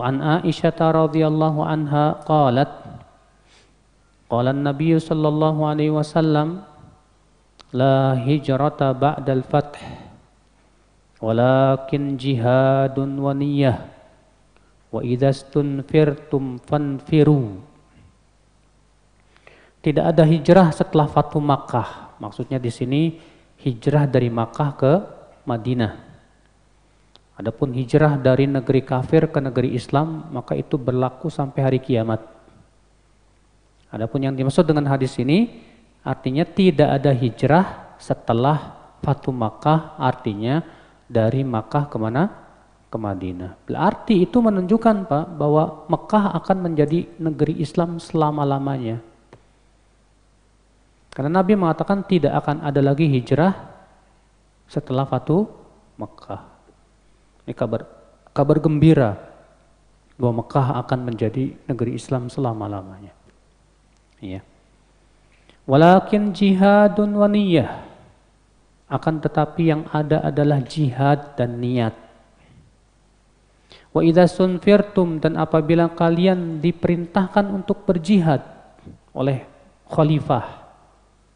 An Aisyah radhiyallahu anha qalat qala an-nabiy sallallahu alaihi wasallam la hijrata ba'dal fath walakin jihadun wa niyyah wa idzastunfirtum fanfiru. Tidak ada hijrah setelah Fathu Makkah. Maksudnya di sini hijrah dari Makkah ke Madinah. Adapun hijrah dari negeri kafir ke negeri Islam, maka itu berlaku sampai hari kiamat. Adapun yang dimaksud dengan hadis ini, artinya tidak ada hijrah setelah Fathu Makkah, artinya dari Makkah kemana? Ke Madinah. Berarti itu menunjukkan Pak, bahwa Makkah akan menjadi negeri Islam selama-lamanya. Karena Nabi mengatakan tidak akan ada lagi hijrah setelah Fathu Makkah. Ini kabar gembira bahwa Mekah akan menjadi negeri Islam selama-lamanya. Iya. Walakin jihadun wa niyyah. Akan tetapi yang ada adalah jihad dan niat. Wa idza sunfirtum, dan apabila kalian diperintahkan untuk berjihad oleh khalifah,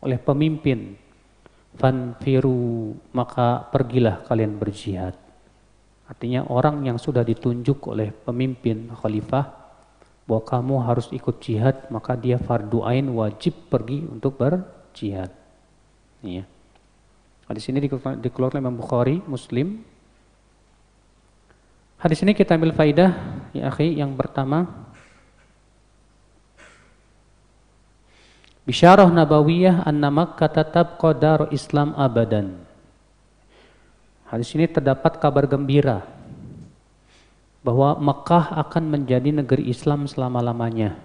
oleh pemimpin, fanfiru, maka pergilah kalian berjihad. Artinya orang yang sudah ditunjuk oleh pemimpin khalifah bahwa kamu harus ikut jihad, maka dia fardu ain, wajib pergi untuk berjihad. Iya. Hadis ini dikeluarkan Imam Bukhari, Muslim. Hadis ini kita ambil faidah ya akhi. Yang pertama, bisyarah nabawiyah anna Makkah tabqa darul Islam abadan. Hadis ini terdapat kabar gembira bahwa Mekah akan menjadi negeri Islam selama-lamanya.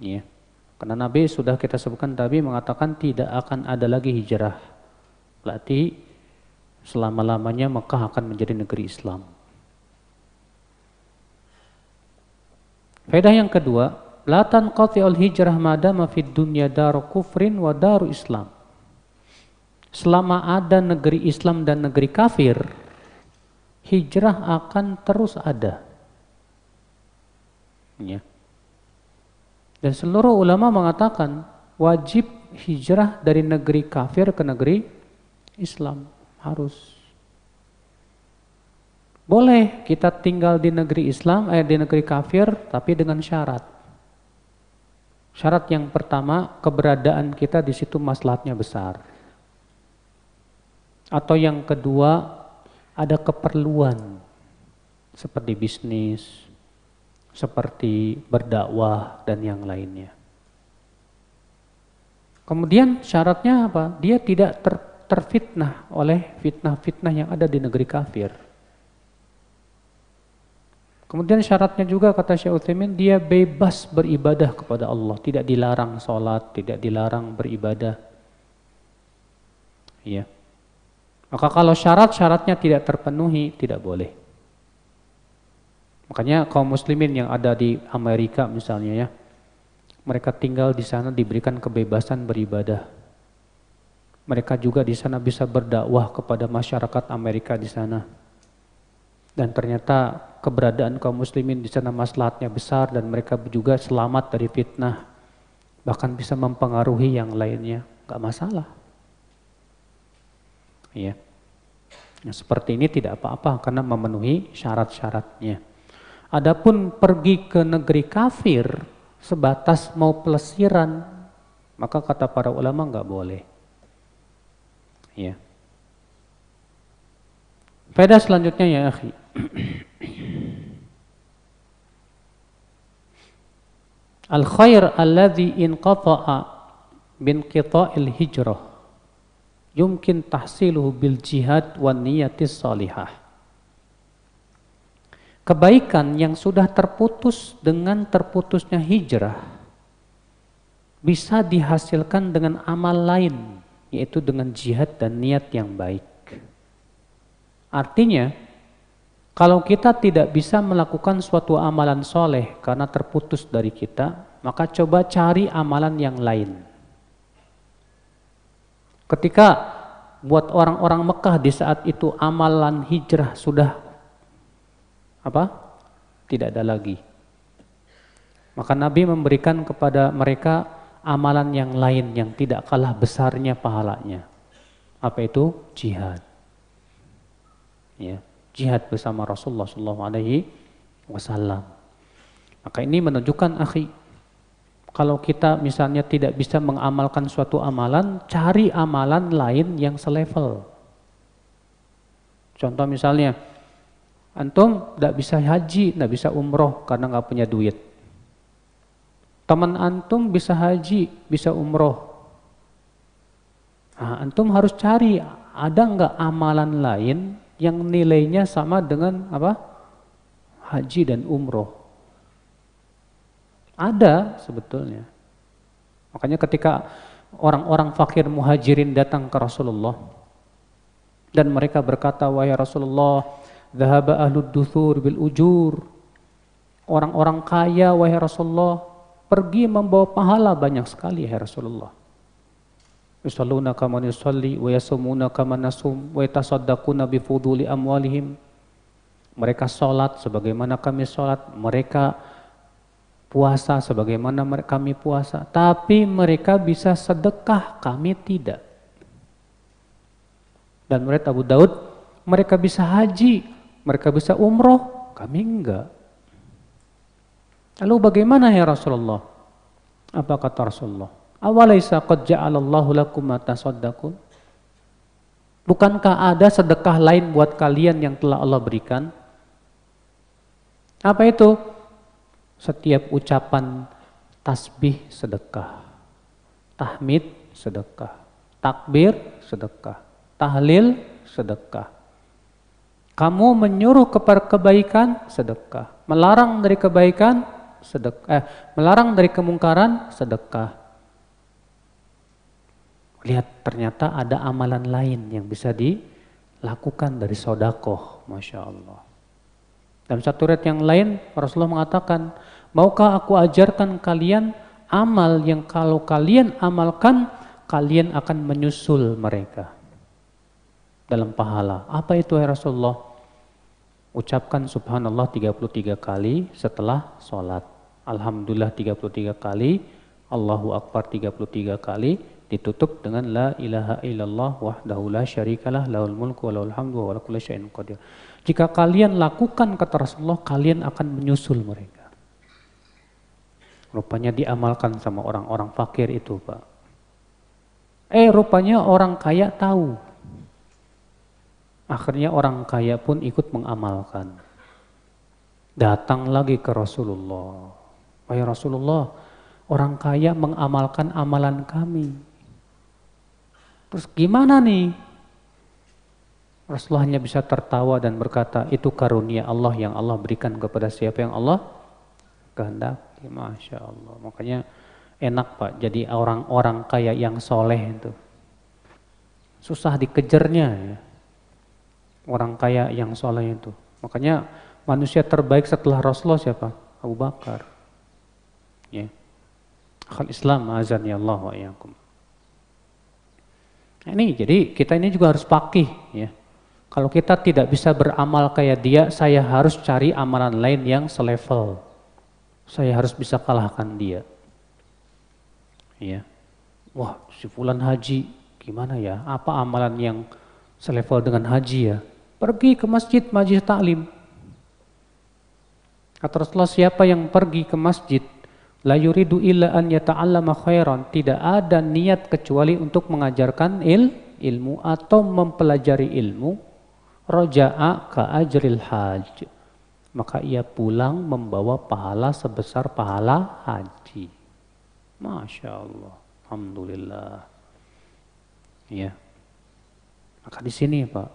Ya. Karena Nabi sudah kita sebutkan tadi mengatakan tidak akan ada lagi hijrah. Berarti selama-lamanya Mekah akan menjadi negeri Islam. Faedah yang kedua, la tanqati'ul hijrah madama fid dunya daru kufrin wa daru Islam. Selama ada negeri Islam dan negeri kafir, hijrah akan terus ada. Ya. Dan seluruh ulama mengatakan wajib hijrah dari negeri kafir ke negeri Islam. Harus. Boleh kita tinggal di negeri Islam, di negeri kafir, tapi dengan syarat. Syarat yang pertama, keberadaan kita di situ maslahatnya besar. Atau yang kedua, ada keperluan seperti bisnis, seperti berdakwah dan yang lainnya. Kemudian syaratnya apa? Dia tidak terfitnah oleh fitnah-fitnah yang ada di negeri kafir. Kemudian syaratnya juga kata Syekh Utsaimin, dia bebas beribadah kepada Allah, tidak dilarang sholat, tidak dilarang beribadah. Iya. Maka kalau syarat-syaratnya tidak terpenuhi, tidak boleh. Makanya kaum muslimin yang ada di Amerika misalnya ya, mereka tinggal di sana diberikan kebebasan beribadah. Mereka juga di sana bisa berdakwah kepada masyarakat Amerika di sana. Dan ternyata keberadaan kaum muslimin di sana maslahatnya besar dan mereka juga selamat dari fitnah. Bahkan bisa mempengaruhi yang lainnya, gak masalah. Ya. Nah, seperti ini tidak apa-apa karena memenuhi syarat-syaratnya. Adapun pergi ke negeri kafir sebatas mau pelesiran, maka kata para ulama nggak boleh. Ya. Faedah selanjutnya ya akhi. Al khair alladhi inqata'a binqita'il hijrah yumkin tahsiluhu bil jihad wan niyatis salihah. Kebaikan yang sudah terputus dengan terputusnya hijrah bisa dihasilkan dengan amal lain, yaitu dengan jihad dan niat yang baik. Artinya, kalau kita tidak bisa melakukan suatu amalan soleh karena terputus dari kita, maka coba cari amalan yang lain. Ketika buat orang-orang Mekah di saat itu amalan hijrah sudah apa? Tidak ada lagi. Maka Nabi memberikan kepada mereka amalan yang lain yang tidak kalah besarnya pahalanya. Apa itu? Jihad. Ya, jihad bersama Rasulullah SAW. Maka ini menunjukkan, akhi, kalau kita misalnya tidak bisa mengamalkan suatu amalan, cari amalan lain yang selevel. Contoh misalnya, antum tidak bisa haji, tidak bisa umroh karena nggak punya duit. Teman antum bisa haji, bisa umroh. Nah, antum harus cari, ada nggak amalan lain yang nilainya sama dengan apa? Haji dan umroh. Ada sebetulnya. Makanya ketika orang-orang fakir muhajirin datang ke Rasulullah dan mereka berkata, wahai Rasulullah, dhahaba ahlud duthur bil ujur. Orang-orang kaya, wahai Rasulullah, pergi membawa pahala banyak sekali, wahai Rasulullah. Yusalluna kama nusalli wa yasumuna kama nasum wa yatasaddaquna bi fuduli amwalihim. Mereka salat sebagaimana kami salat, mereka puasa sebagaimana kami puasa, tapi mereka bisa sedekah, kami tidak. Dan menurut Abu Daud, mereka bisa haji, mereka bisa umroh, kami enggak. Lalu bagaimana ya Rasulullah? Apa kata Rasulullah? Awalaysa qad ja'alallahu lakum ma tasaddaqun? Bukankah ada sedekah lain buat kalian yang telah Allah berikan? Apa itu? Setiap ucapan tasbih sedekah, tahmid sedekah, takbir sedekah, tahlil sedekah. Kamu menyuruh kepada kebaikan sedekah, melarang dari kebaikan sedekah, melarang dari kemungkaran sedekah. Lihat, ternyata ada amalan lain yang bisa dilakukan dari sodakoh, Masya Allah. Dalam satu riwayat yang lain, Rasulullah mengatakan, maukah aku ajarkan kalian amal yang kalau kalian amalkan, kalian akan menyusul mereka dalam pahala. Apa itu ya Rasulullah? Ucapkan subhanallah 33 kali setelah sholat. Alhamdulillah 33 kali, Allahu Akbar 33 kali, ditutup dengan la ilaha illallah wahdahu la syarikalah lahul mulku wa lahul hamdu wa ala kulli syai'in qadir. Jika kalian lakukan kata Rasulullah, kalian akan menyusul mereka. Rupanya diamalkan sama orang-orang fakir itu, Pak. Rupanya orang kaya tahu. Akhirnya orang kaya pun ikut mengamalkan. Datang lagi ke Rasulullah. Wahai Rasulullah, orang kaya mengamalkan amalan kami. Terus gimana nih? Rasulullah hanya bisa tertawa dan berkata, itu karunia Allah yang Allah berikan kepada siapa yang Allah kehendaki. Masya Allah. Makanya enak Pak, jadi orang-orang kaya yang soleh itu. Susah dikejarnya ya. Orang kaya yang soleh itu. Makanya manusia terbaik setelah Rasulullah siapa? Abu Bakar. Ya. Akhal Islam azan ya Allah wa iyyakum. Nah, ini jadi kita ini juga harus faqih ya. Kalau kita tidak bisa beramal kayak dia, saya harus cari amalan lain yang selevel. Saya harus bisa kalahkan dia. Ya. Wah, si fulan haji, gimana ya? Apa amalan yang selevel dengan haji ya? Pergi ke masjid, majelis taklim. Kata Rasulullah, siapa yang pergi ke masjid, la yuridu illa an yata'allama khairan, tidak ada niat kecuali untuk mengajarkan ilmu atau mempelajari ilmu, roja'a ka ajril haj, maka ia pulang membawa pahala sebesar pahala haji. Masya Allah, alhamdulillah. Ya, maka di sini Pak,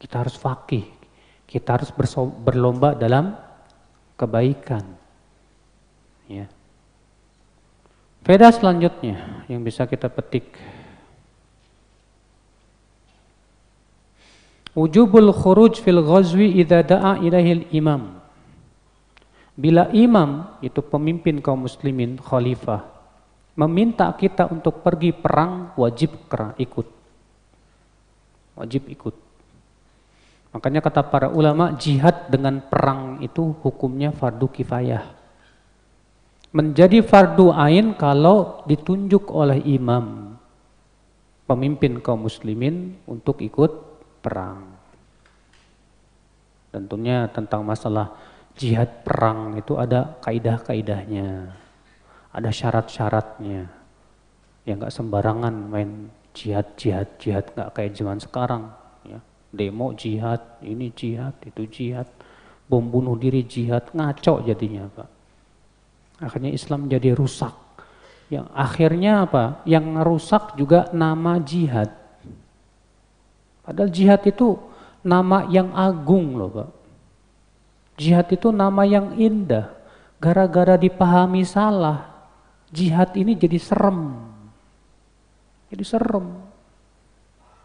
kita harus faqih, kita harus berlomba dalam kebaikan. Ya. Faedah selanjutnya yang bisa kita petik. Wujubul khuruj fil ghazwi idza da'a ilaihil imam. Bila imam, itu pemimpin kaum muslimin, khalifah, meminta kita untuk pergi perang, wajib ikut. Wajib ikut. Makanya kata para ulama, jihad dengan perang itu hukumnya fardu kifayah. Menjadi fardu ain kalau ditunjuk oleh imam, pemimpin kaum muslimin untuk ikut perang. Tentunya tentang masalah jihad perang itu ada kaidah-kaidahnya, ada syarat-syaratnya. Ya nggak sembarangan main jihad nggak kayak zaman sekarang. Ya. Demo jihad, ini jihad, itu jihad, bom bunuh diri jihad, ngaco jadinya Pak. Akhirnya Islam jadi rusak. Yang akhirnya apa? Yang rusak juga nama jihad. Padahal jihad itu nama yang agung loh Pak. Jihad itu nama yang indah. Gara-gara dipahami salah, jihad ini jadi serem. Jadi serem.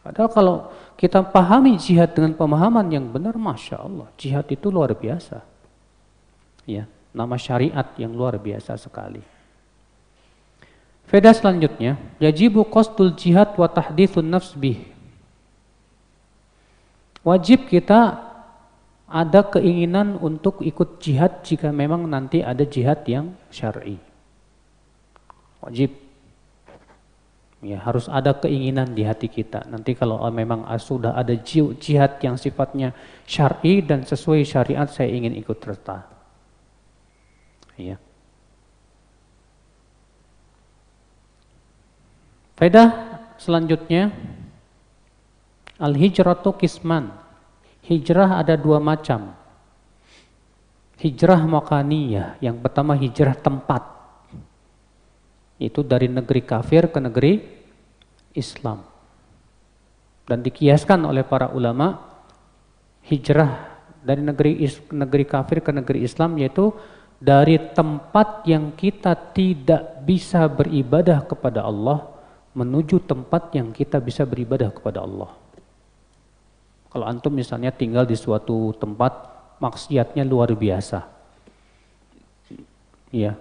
Padahal kalau kita pahami jihad dengan pemahaman yang benar, Masya Allah, jihad itu luar biasa. Ya, nama syariat yang luar biasa sekali. Faedah selanjutnya, yajibu qasdul jihad wa tahditsun nafs bih. Wajib kita ada keinginan untuk ikut jihad jika memang nanti ada jihad yang syar'i. Wajib. Ya, harus ada keinginan di hati kita. Nanti kalau memang sudah ada jihad yang sifatnya syar'i dan sesuai syariat, saya ingin ikut serta. Ya. Faedah selanjutnya, al-hijratu qisman. Hijrah ada dua macam. Hijrah makaniyah, yang pertama hijrah tempat. Itu dari negeri kafir ke negeri Islam. Dan dikiaskan oleh para ulama, hijrah dari negeri kafir ke negeri Islam yaitu dari tempat yang kita tidak bisa beribadah kepada Allah menuju tempat yang kita bisa beribadah kepada Allah. Kalau antum misalnya tinggal di suatu tempat maksiatnya luar biasa. Ya.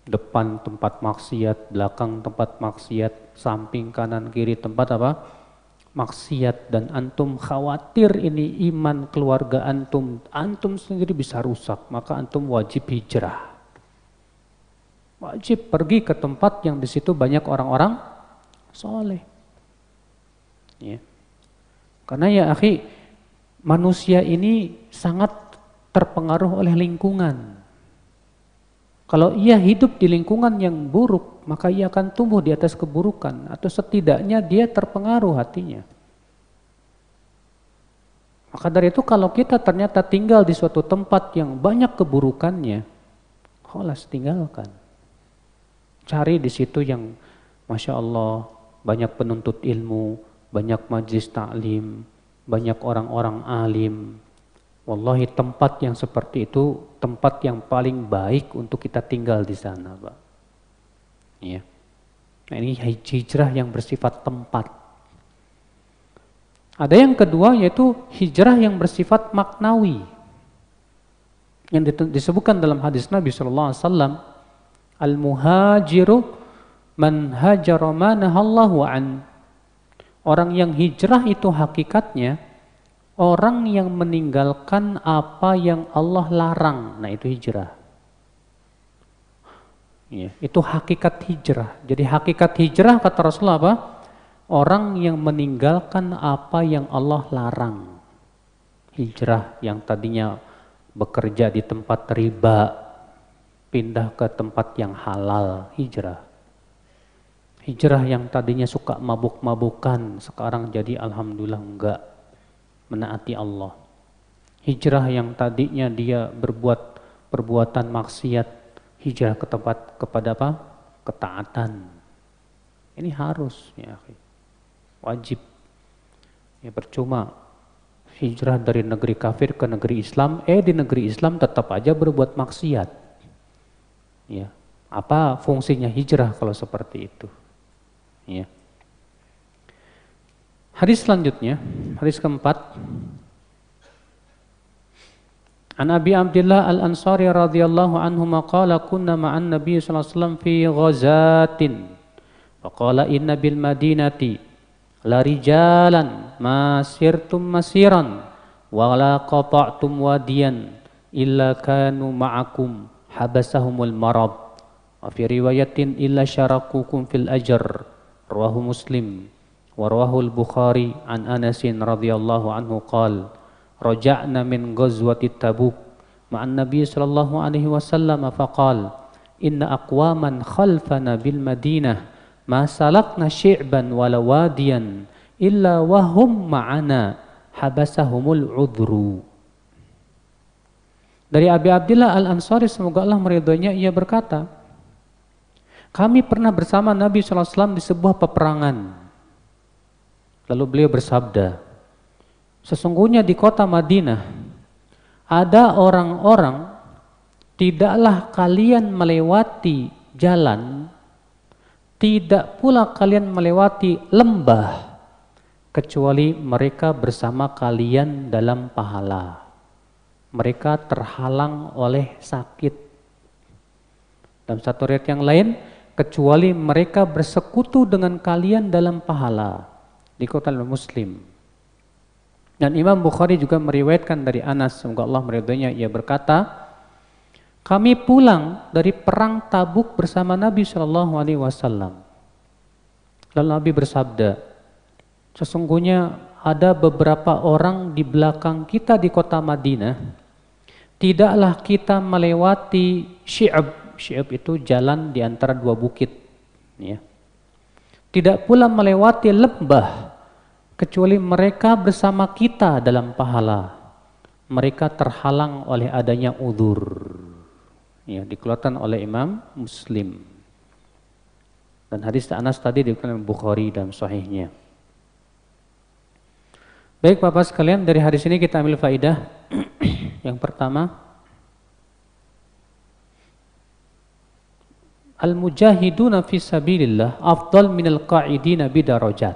Depan tempat maksiat, belakang tempat maksiat, samping kanan kiri tempat apa? Maksiat, dan antum khawatir ini iman keluarga antum sendiri bisa rusak, maka antum wajib hijrah. Wajib pergi ke tempat yang di situ banyak orang-orang soleh. Ya. Karena ya akhi, manusia ini sangat terpengaruh oleh lingkungan. Kalau ia hidup di lingkungan yang buruk, maka ia akan tumbuh di atas keburukan, atau setidaknya dia terpengaruh hatinya. Maka dari itu kalau kita ternyata tinggal di suatu tempat yang banyak keburukannya, kholas tinggalkan. Cari di situ yang Masya Allah banyak penuntut ilmu, banyak majlis ta'lim, banyak orang-orang alim. Wallahi tempat yang seperti itu tempat yang paling baik untuk kita tinggal di sana, Pak. Ya. Nah, ini hijrah yang bersifat tempat. Ada yang kedua yaitu hijrah yang bersifat maknawi. Yang disebutkan dalam hadis Nabi SAW, al-muhajiru man hajara ma nahallahu an. Orang yang hijrah itu hakikatnya orang yang meninggalkan apa yang Allah larang. Nah itu hijrah. Ya, itu hakikat hijrah. Jadi hakikat hijrah kata Rasulullah apa? Orang yang meninggalkan apa yang Allah larang. Hijrah yang tadinya bekerja di tempat riba, pindah ke tempat yang halal, hijrah. Hijrah yang tadinya suka mabuk-mabukan, sekarang jadi alhamdulillah enggak, menaati Allah. Hijrah yang tadinya dia berbuat perbuatan maksiat, hijrah ke tempat kepada apa? Ketaatan. Ini harus ya, wajib. Ya percuma hijrah dari negeri kafir ke negeri Islam, di negeri Islam tetap aja berbuat maksiat. Ya, apa fungsinya hijrah kalau seperti itu? Ya. Hadis selanjutnya, hadis keempat. An Abi Abdillah Al-Ansari radhiyallahu anhu qala kunna ma'an Nabi sallallahu alaihi wasallam fi ghazatin. Faqala inna bil madinati la rijalan ma sirtum masiran wa la qata'tum wadiyan illa kanu ma'akum habasahumul marad wa fi riwayatin illa syarakukum fil ajr rawahu Muslim wa rawahu al-Bukhari an Anas radhiyallahu anhu qala raja'na min ghazwati Tabuk ma'an Nabi sallallahu alaihi wasallam faqala inna aqwaman khalfana bil Madinah ma salakna syi'ban wala wadiyan illa wahum ma'ana habasahumul udhru. Dari Abi Abdillah Al-Ansari, semoga Allah meridhoinya, ia berkata, kami pernah bersama Nabi SAW di sebuah peperangan. Lalu beliau bersabda, sesungguhnya di kota Madinah ada orang-orang, tidaklah kalian melewati jalan, tidak pula kalian melewati lembah, kecuali mereka bersama kalian dalam pahala. Mereka terhalang oleh sakit. Dalam satu riwayat yang lain, kecuali mereka bersekutu dengan kalian dalam pahala. Dikutip oleh Muslim. Dan Imam Bukhari juga meriwayatkan dari Anas, semoga Allah meridhoinya, ia berkata, kami pulang dari perang Tabuk bersama Nabi SAW. Lalu Nabi bersabda, sesungguhnya ada beberapa orang di belakang kita di kota Madinah, tidaklah kita melewati Syi'ab. Syi'ab itu jalan di antara dua bukit. Ya. Tidak pula melewati lembah, kecuali mereka bersama kita dalam pahala. Mereka terhalang oleh adanya udzur. Ya, dikeluarkan oleh Imam Muslim. Dan hadis Anas tadi dikeluarkan oleh Bukhari dalam sahihnya. Baik Bapak sekalian, dari hadis ini kita ambil faidah. Yang pertama, al-mujahiduna fi sabilillah afdal minal qa'idina bidarajat.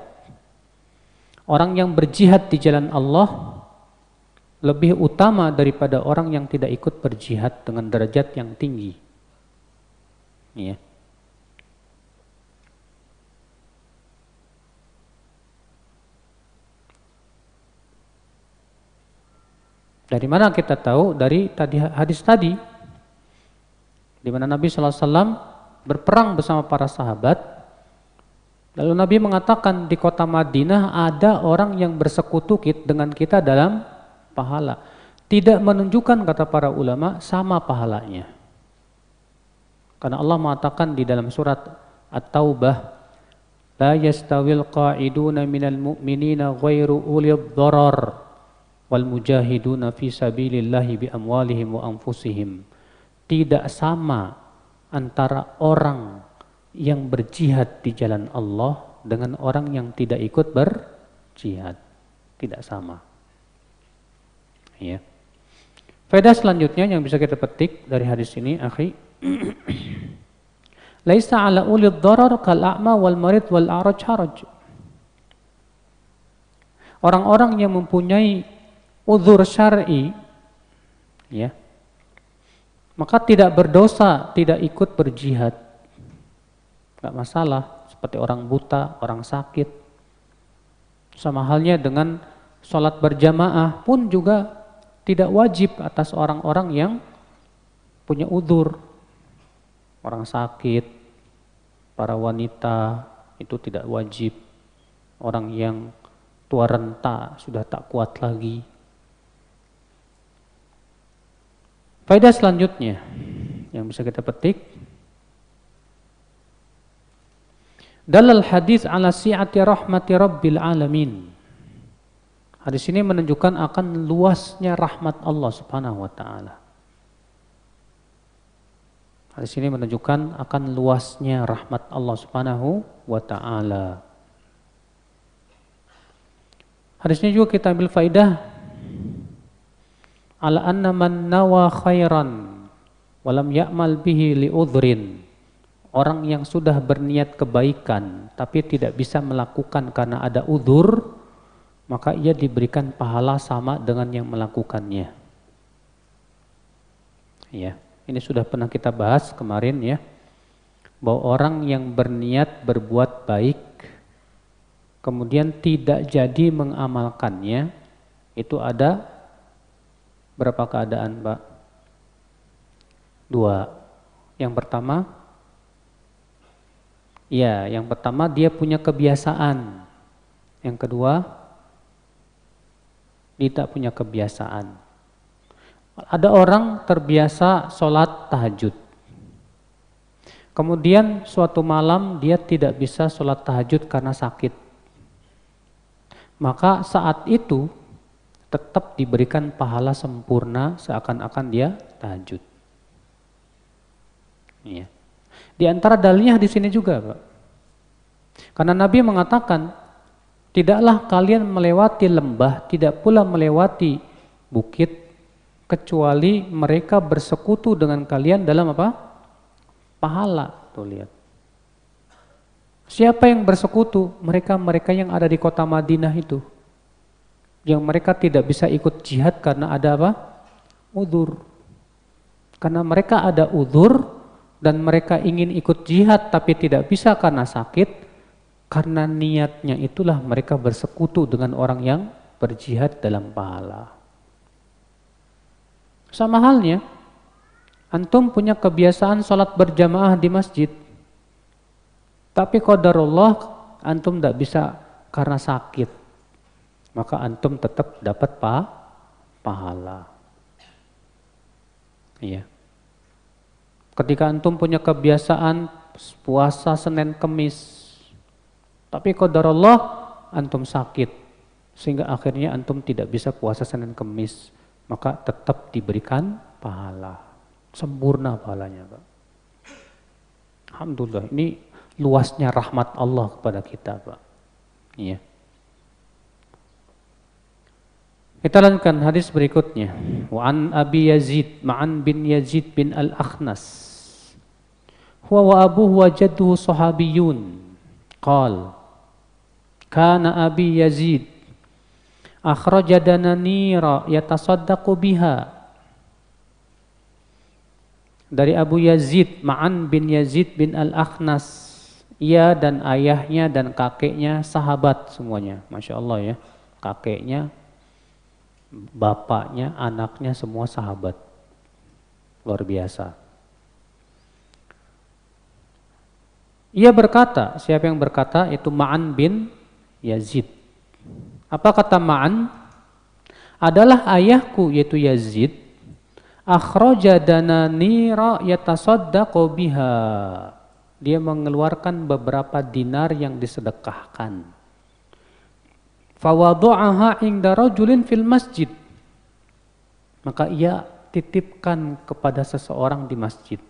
Orang yang berjihad di jalan Allah lebih utama daripada orang yang tidak ikut berjihad dengan derajat yang tinggi. Ya. Dari mana kita tahu? Dari hadis tadi, di mana Nabi SAW berperang bersama para sahabat. Lalu Nabi mengatakan di kota Madinah ada orang yang bersekutu dengan kita dalam pahala. Tidak menunjukkan, kata para ulama, sama pahalanya. Karena Allah mengatakan di dalam surat At-Taubah, la yastawil qa'iduna minal mu'minina ghairu ulil dharar wal mujahiduna fi sabilillahi bi amwalihim wa anfusihim. Tidak sama antara orang yang berjihad di jalan Allah dengan orang yang tidak ikut berjihad. Tidak sama. Ya. Faedah selanjutnya yang bisa kita petik dari hadis ini, akhi, laisa ala ulil dharar kal a'ma wal marid wal a'raj haraj. Orang-orang yang mempunyai uzur syar'i, ya, maka tidak berdosa, tidak ikut berjihad, nggak masalah. Seperti orang buta, orang sakit. Sama halnya dengan sholat berjamaah pun juga tidak wajib atas orang-orang yang punya uzur. Orang sakit, para wanita itu tidak wajib. Orang yang tua renta sudah tak kuat lagi. Faedah selanjutnya yang bisa kita petik, dalal hadis ala si'ati rahmati rabbil alamin. Hadis ini menunjukkan akan luasnya rahmat Allah Subhanahu wa taala. Hadis ini menunjukkan akan luasnya rahmat Allah Subhanahu wa taala. Hadis ini juga kita ambil faidah ala anna man nawa khairan walam ya'mal bihi li udhrin. Orang yang sudah berniat kebaikan tapi tidak bisa melakukan karena ada udzur, maka ia diberikan pahala sama dengan yang melakukannya. Ya, ini sudah pernah kita bahas kemarin ya, bahwa orang yang berniat berbuat baik kemudian tidak jadi mengamalkannya, itu ada Berapa keadaan, Pak? 2. Yang pertama, ya, yang pertama dia punya kebiasaan. Yang kedua, dia tak punya kebiasaan. Ada orang terbiasa sholat tahajud. Kemudian suatu malam dia tidak bisa sholat tahajud karena sakit. Maka saat itu tetap diberikan pahala sempurna seakan-akan dia tahajud. Iya. Di antara dalilnya di sini juga, Pak. Karena Nabi mengatakan, tidaklah kalian melewati lembah, tidak pula melewati bukit, kecuali mereka bersekutu dengan kalian dalam apa? Pahala. Tuh lihat. Siapa yang bersekutu? Mereka yang ada di kota Madinah itu. Yang mereka tidak bisa ikut jihad karena ada apa? Udzur. Karena mereka ada udzur dan mereka ingin ikut jihad tapi tidak bisa karena sakit, karena niatnya itulah mereka bersekutu dengan orang yang berjihad dalam pahala. Sama halnya, antum punya kebiasaan sholat berjamaah di masjid, tapi qadarullah antum tidak bisa karena sakit, maka antum tetap dapat pahala. Iya. Ketika antum punya kebiasaan puasa Senin Kemis, tapi qadarullah antum sakit, sehingga akhirnya antum tidak bisa puasa Senin Kemis, maka tetap diberikan pahala. Sempurna pahalanya, Pak. Alhamdulillah, ini luasnya rahmat Allah kepada kita, Pak. Iya. Kita lanjutkan hadis berikutnya. Wa an Abi Yazid Ma'an bin Yazid bin Al-Akhnas. Huwa wa abuhu wa jadduhu sahabiyun. Qal kana Abi Yazid akhraja dananira yatasaddaqu biha. Dari Abu Yazid Ma'an bin Yazid bin Al-Akhnas. Ia dan ayahnya dan kakeknya sahabat semuanya. Masya Allah ya. Kakeknya, bapaknya, anaknya semua sahabat. Luar biasa. Ia berkata, siapa yang berkata? Itu Ma'an bin Yazid. Apa kata Ma'an? Adalah ayahku yaitu Yazid, akhraja dananira yatasaddaqu biha. Dia mengeluarkan beberapa dinar yang disedekahkan. Fawadu'aha inda rajulin fil masjid. Maka ia titipkan kepada seseorang di masjid.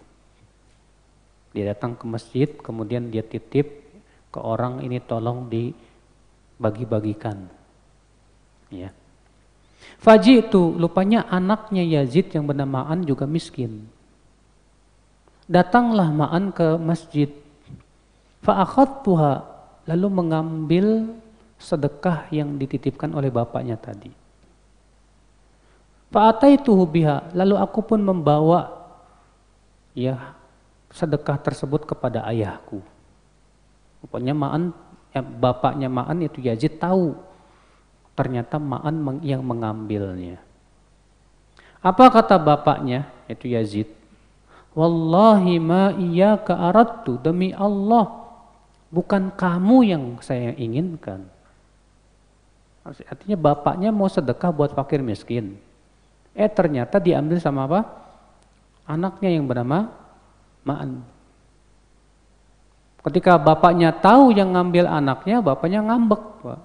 Dia datang ke masjid, kemudian dia titip ke orang ini, tolong dibagi-bagikan. Ya. Faji itu lupanya anaknya Yazid yang bernama Ma'an juga miskin. Datanglah Ma'an ke masjid. Fa'akhadtuha, lalu mengambil sedekah yang dititipkan oleh bapaknya tadi. Fa'ataituhu biha, lalu aku pun membawa ya sedekah tersebut kepada ayahku. Rupanya Ma'an, bapaknya Ma'an itu Yazid tahu ternyata Ma'an yang mengambilnya. Apa kata bapaknya itu Yazid? Wallahi ma iyyaka aradtu, demi Allah bukan kamu yang saya inginkan. Artinya bapaknya mau sedekah buat fakir miskin. Ternyata diambil sama apa? Anaknya yang bernama Ma'an. Ketika bapaknya tahu yang ngambil anaknya, bapaknya ngambek, Pak.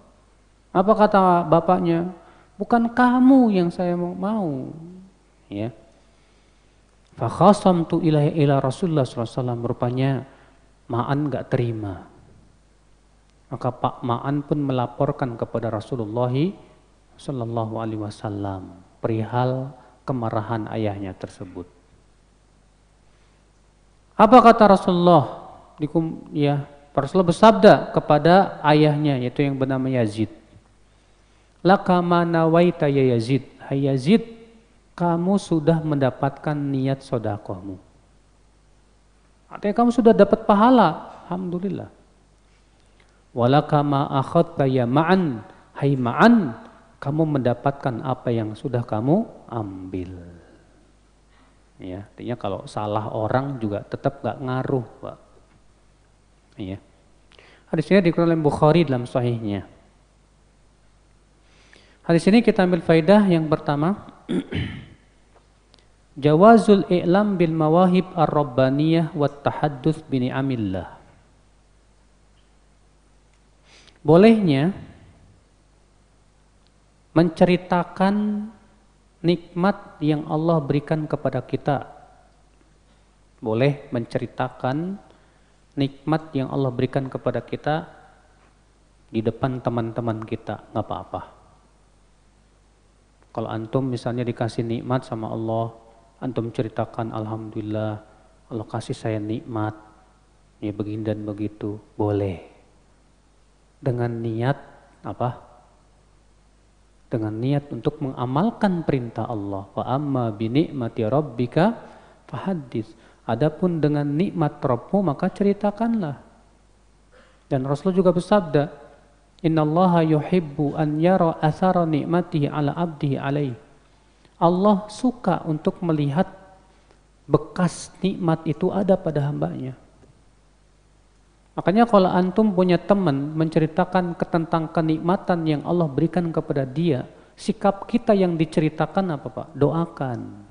Apa kata bapaknya? Bukan kamu yang saya mau. Ya. Fa khasamtu ila Rasulullah SAW. Rupanya Ma'an enggak terima. Maka Pak Ma'an pun melaporkan kepada Rasulullah SAW perihal kemarahan ayahnya tersebut. Apa kata Rasulullah? Rasulullah bersabda kepada ayahnya, yaitu yang bernama Yazid. Laka ma nawaita ya Yazid. Hai Yazid, kamu sudah mendapatkan niat sedekahmu. Artinya kamu sudah dapat pahala. Alhamdulillah. Walaka ma akhadta ya Ma'an. Hai Ma'an, kamu mendapatkan apa yang sudah kamu ambil. Ya, artinya kalau salah orang juga tetap gak ngaruh, Pak. Ya. Hadis ini dikeluarkan oleh Bukhari dalam sahihnya. Hadis ini kita ambil faidah yang pertama. Jawazul i'lam bil mawahib ar-rabbaniyah wat tahadduts bi ni'amillah. Bolehnya menceritakan nikmat yang Allah berikan kepada kita. Boleh menceritakan nikmat yang Allah berikan kepada kita di depan teman-teman kita, nggak apa-apa. Kalau antum misalnya dikasih nikmat sama Allah, antum ceritakan alhamdulillah Allah kasih saya nikmat, ya begini dan begitu, boleh. Dengan niat apa? Dengan niat untuk mengamalkan perintah Allah. Wa amma bi ni'mati rabbika fahaddits. Adapun dengan nikmat Rabbmu maka ceritakanlah. Dan Rasulullah juga bersabda, innallaha yuhibbu an yara athara ni'matihi ala abdihi alaihi. Allah suka untuk melihat bekas nikmat itu ada pada hambanya. Makanya kalau antum punya teman menceritakan tentang kenikmatan yang Allah berikan kepada dia, sikap kita yang diceritakan apa Pak? Doakan.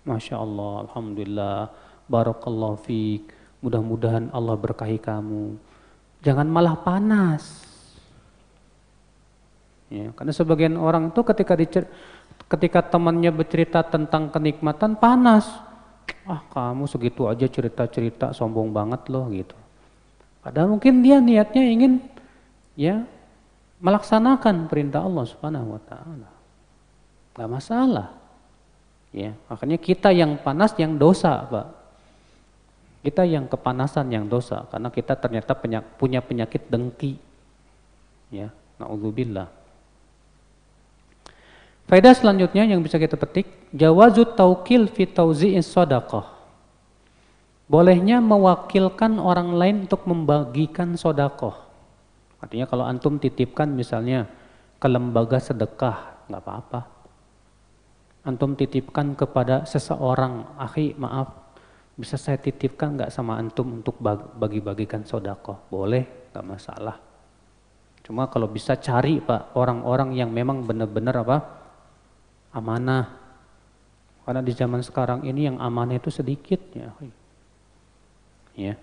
Masya Allah, alhamdulillah, barakallahu fiik, mudah-mudahan Allah berkahi kamu. Jangan malah panas. Ya, karena sebagian orang itu ketika temannya bercerita tentang kenikmatan panas. Ah, kamu segitu aja cerita-cerita, sombong banget loh gitu. Padahal mungkin dia niatnya ingin ya melaksanakan perintah Allah Subhanahu wa taala. Enggak masalah. Ya, makanya kita yang panas yang dosa, Pak. Kita yang kepanasan yang dosa karena kita ternyata punya penyakit dengki. Ya, naudzubillah. Faedah selanjutnya yang bisa kita petik, jawazut taukil fi tauzi'is shadaqah. Bolehnya mewakilkan orang lain untuk membagikan sodakoh. Artinya kalau antum titipkan misalnya ke lembaga sedekah, nggak apa-apa. Antum titipkan kepada seseorang, akhi maaf, bisa saya titipkan nggak sama antum untuk bagi-bagikan sodakoh? Boleh, nggak masalah. Cuma kalau bisa cari Pak orang-orang yang memang benar-benar apa amanah. Karena di zaman sekarang ini yang amanah itu sedikit ya. Ya,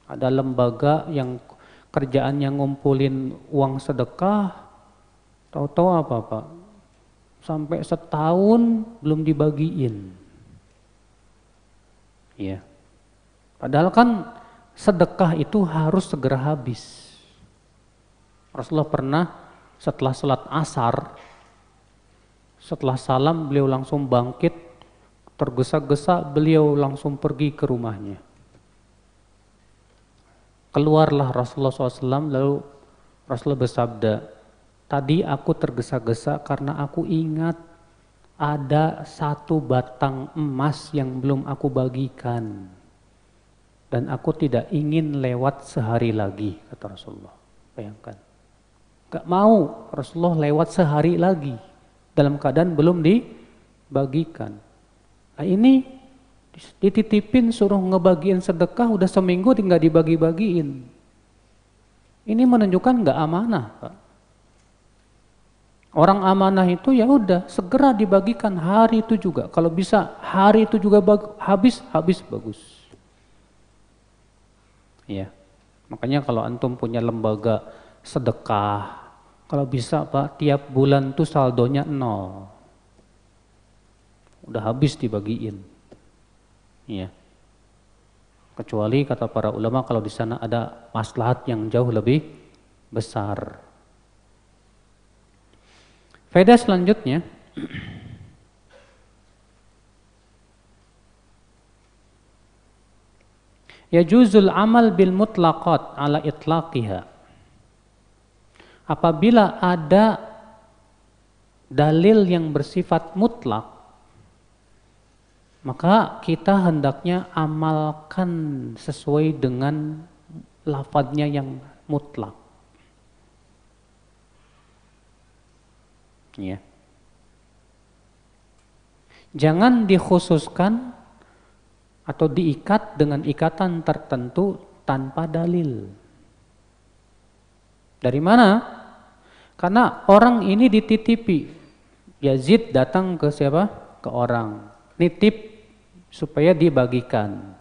ada lembaga yang kerjaannya ngumpulin uang sedekah, tahu-tahu apa Pak? Sampai setahun belum dibagiin. Ya, padahal kan sedekah itu harus segera habis. Rasulullah pernah setelah sholat asar, setelah salam beliau langsung bangkit, tergesa-gesa beliau langsung pergi ke rumahnya. Keluarlah Rasulullah SAW lalu Rasulullah bersabda, tadi aku tergesa-gesa karena aku ingat ada satu batang emas yang belum aku bagikan. Dan aku tidak ingin lewat sehari lagi, kata Rasulullah. Bayangkan. Gak mau Rasulullah lewat sehari lagi dalam keadaan belum dibagikan. Nah ini dititipin suruh ngebagiin sedekah udah seminggu tinggal dibagi-bagiin. Ini menunjukkan nggak amanah, Pak. Orang amanah itu ya udah segera dibagikan hari itu juga. Kalau bisa hari itu juga habis bagus. Ya. Makanya kalau antum punya lembaga sedekah, kalau bisa Pak tiap bulan tuh saldonya 0. Udah habis dibagiin. Ya. Kecuali kata para ulama kalau di sana ada maslahat yang jauh lebih besar. Faedah selanjutnya, yajuzul amal bil mutlaqat ala itlaqiha. Apabila ada dalil yang bersifat mutlak, maka kita hendaknya amalkan sesuai dengan lafadznya yang mutlak. Ya. Jangan dikhususkan atau diikat dengan ikatan tertentu tanpa dalil. Dari mana? Karena orang ini dititipi. Yazid datang ke siapa? Ke orang. Nitip supaya dibagikan.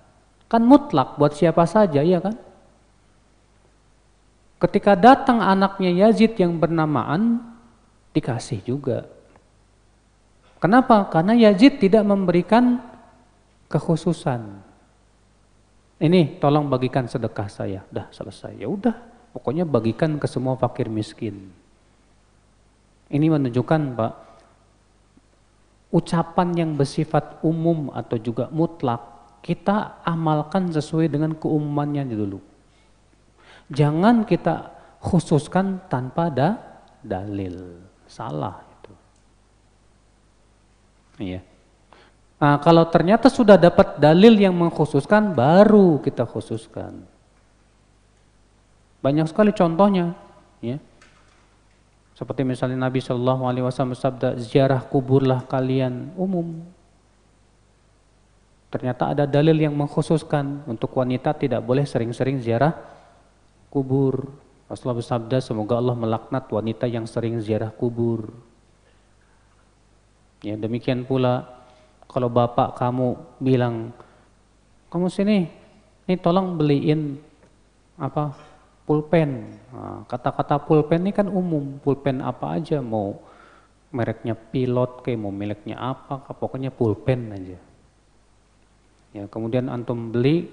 Kan mutlak buat siapa saja, ya kan? Ketika datang anaknya Yazid yang bernamaan, dikasih juga. Kenapa? Karena Yazid tidak memberikan kekhususan. Ini tolong bagikan sedekah saya. Dah selesai. Ya udah, pokoknya bagikan ke semua fakir miskin. Ini menunjukkan, Pak, ucapan yang bersifat umum atau juga mutlak, kita amalkan sesuai dengan keumumannya dulu. Jangan kita khususkan tanpa ada dalil. Salah itu. Iya. Nah, kalau ternyata sudah dapat dalil yang mengkhususkan, baru kita khususkan. Banyak sekali contohnya, ya. Seperti misalnya Nabi Shallallahu Alaihi Wasallam bersabda, ziarah kuburlah kalian umum. Ternyata ada dalil yang mengkhususkan untuk wanita tidak boleh sering-sering ziarah kubur. Rasulullah bersabda, semoga Allah melaknat wanita yang sering ziarah kubur. Ya, demikian pula kalau bapak kamu bilang, kamu sini, nih tolong beliin pulpen. Nah, kata-kata pulpen ini kan umum, pulpen apa aja, mau mereknya Pilot kayak mau mereknya apa, pokoknya pulpen aja. Ya, kemudian antum beli,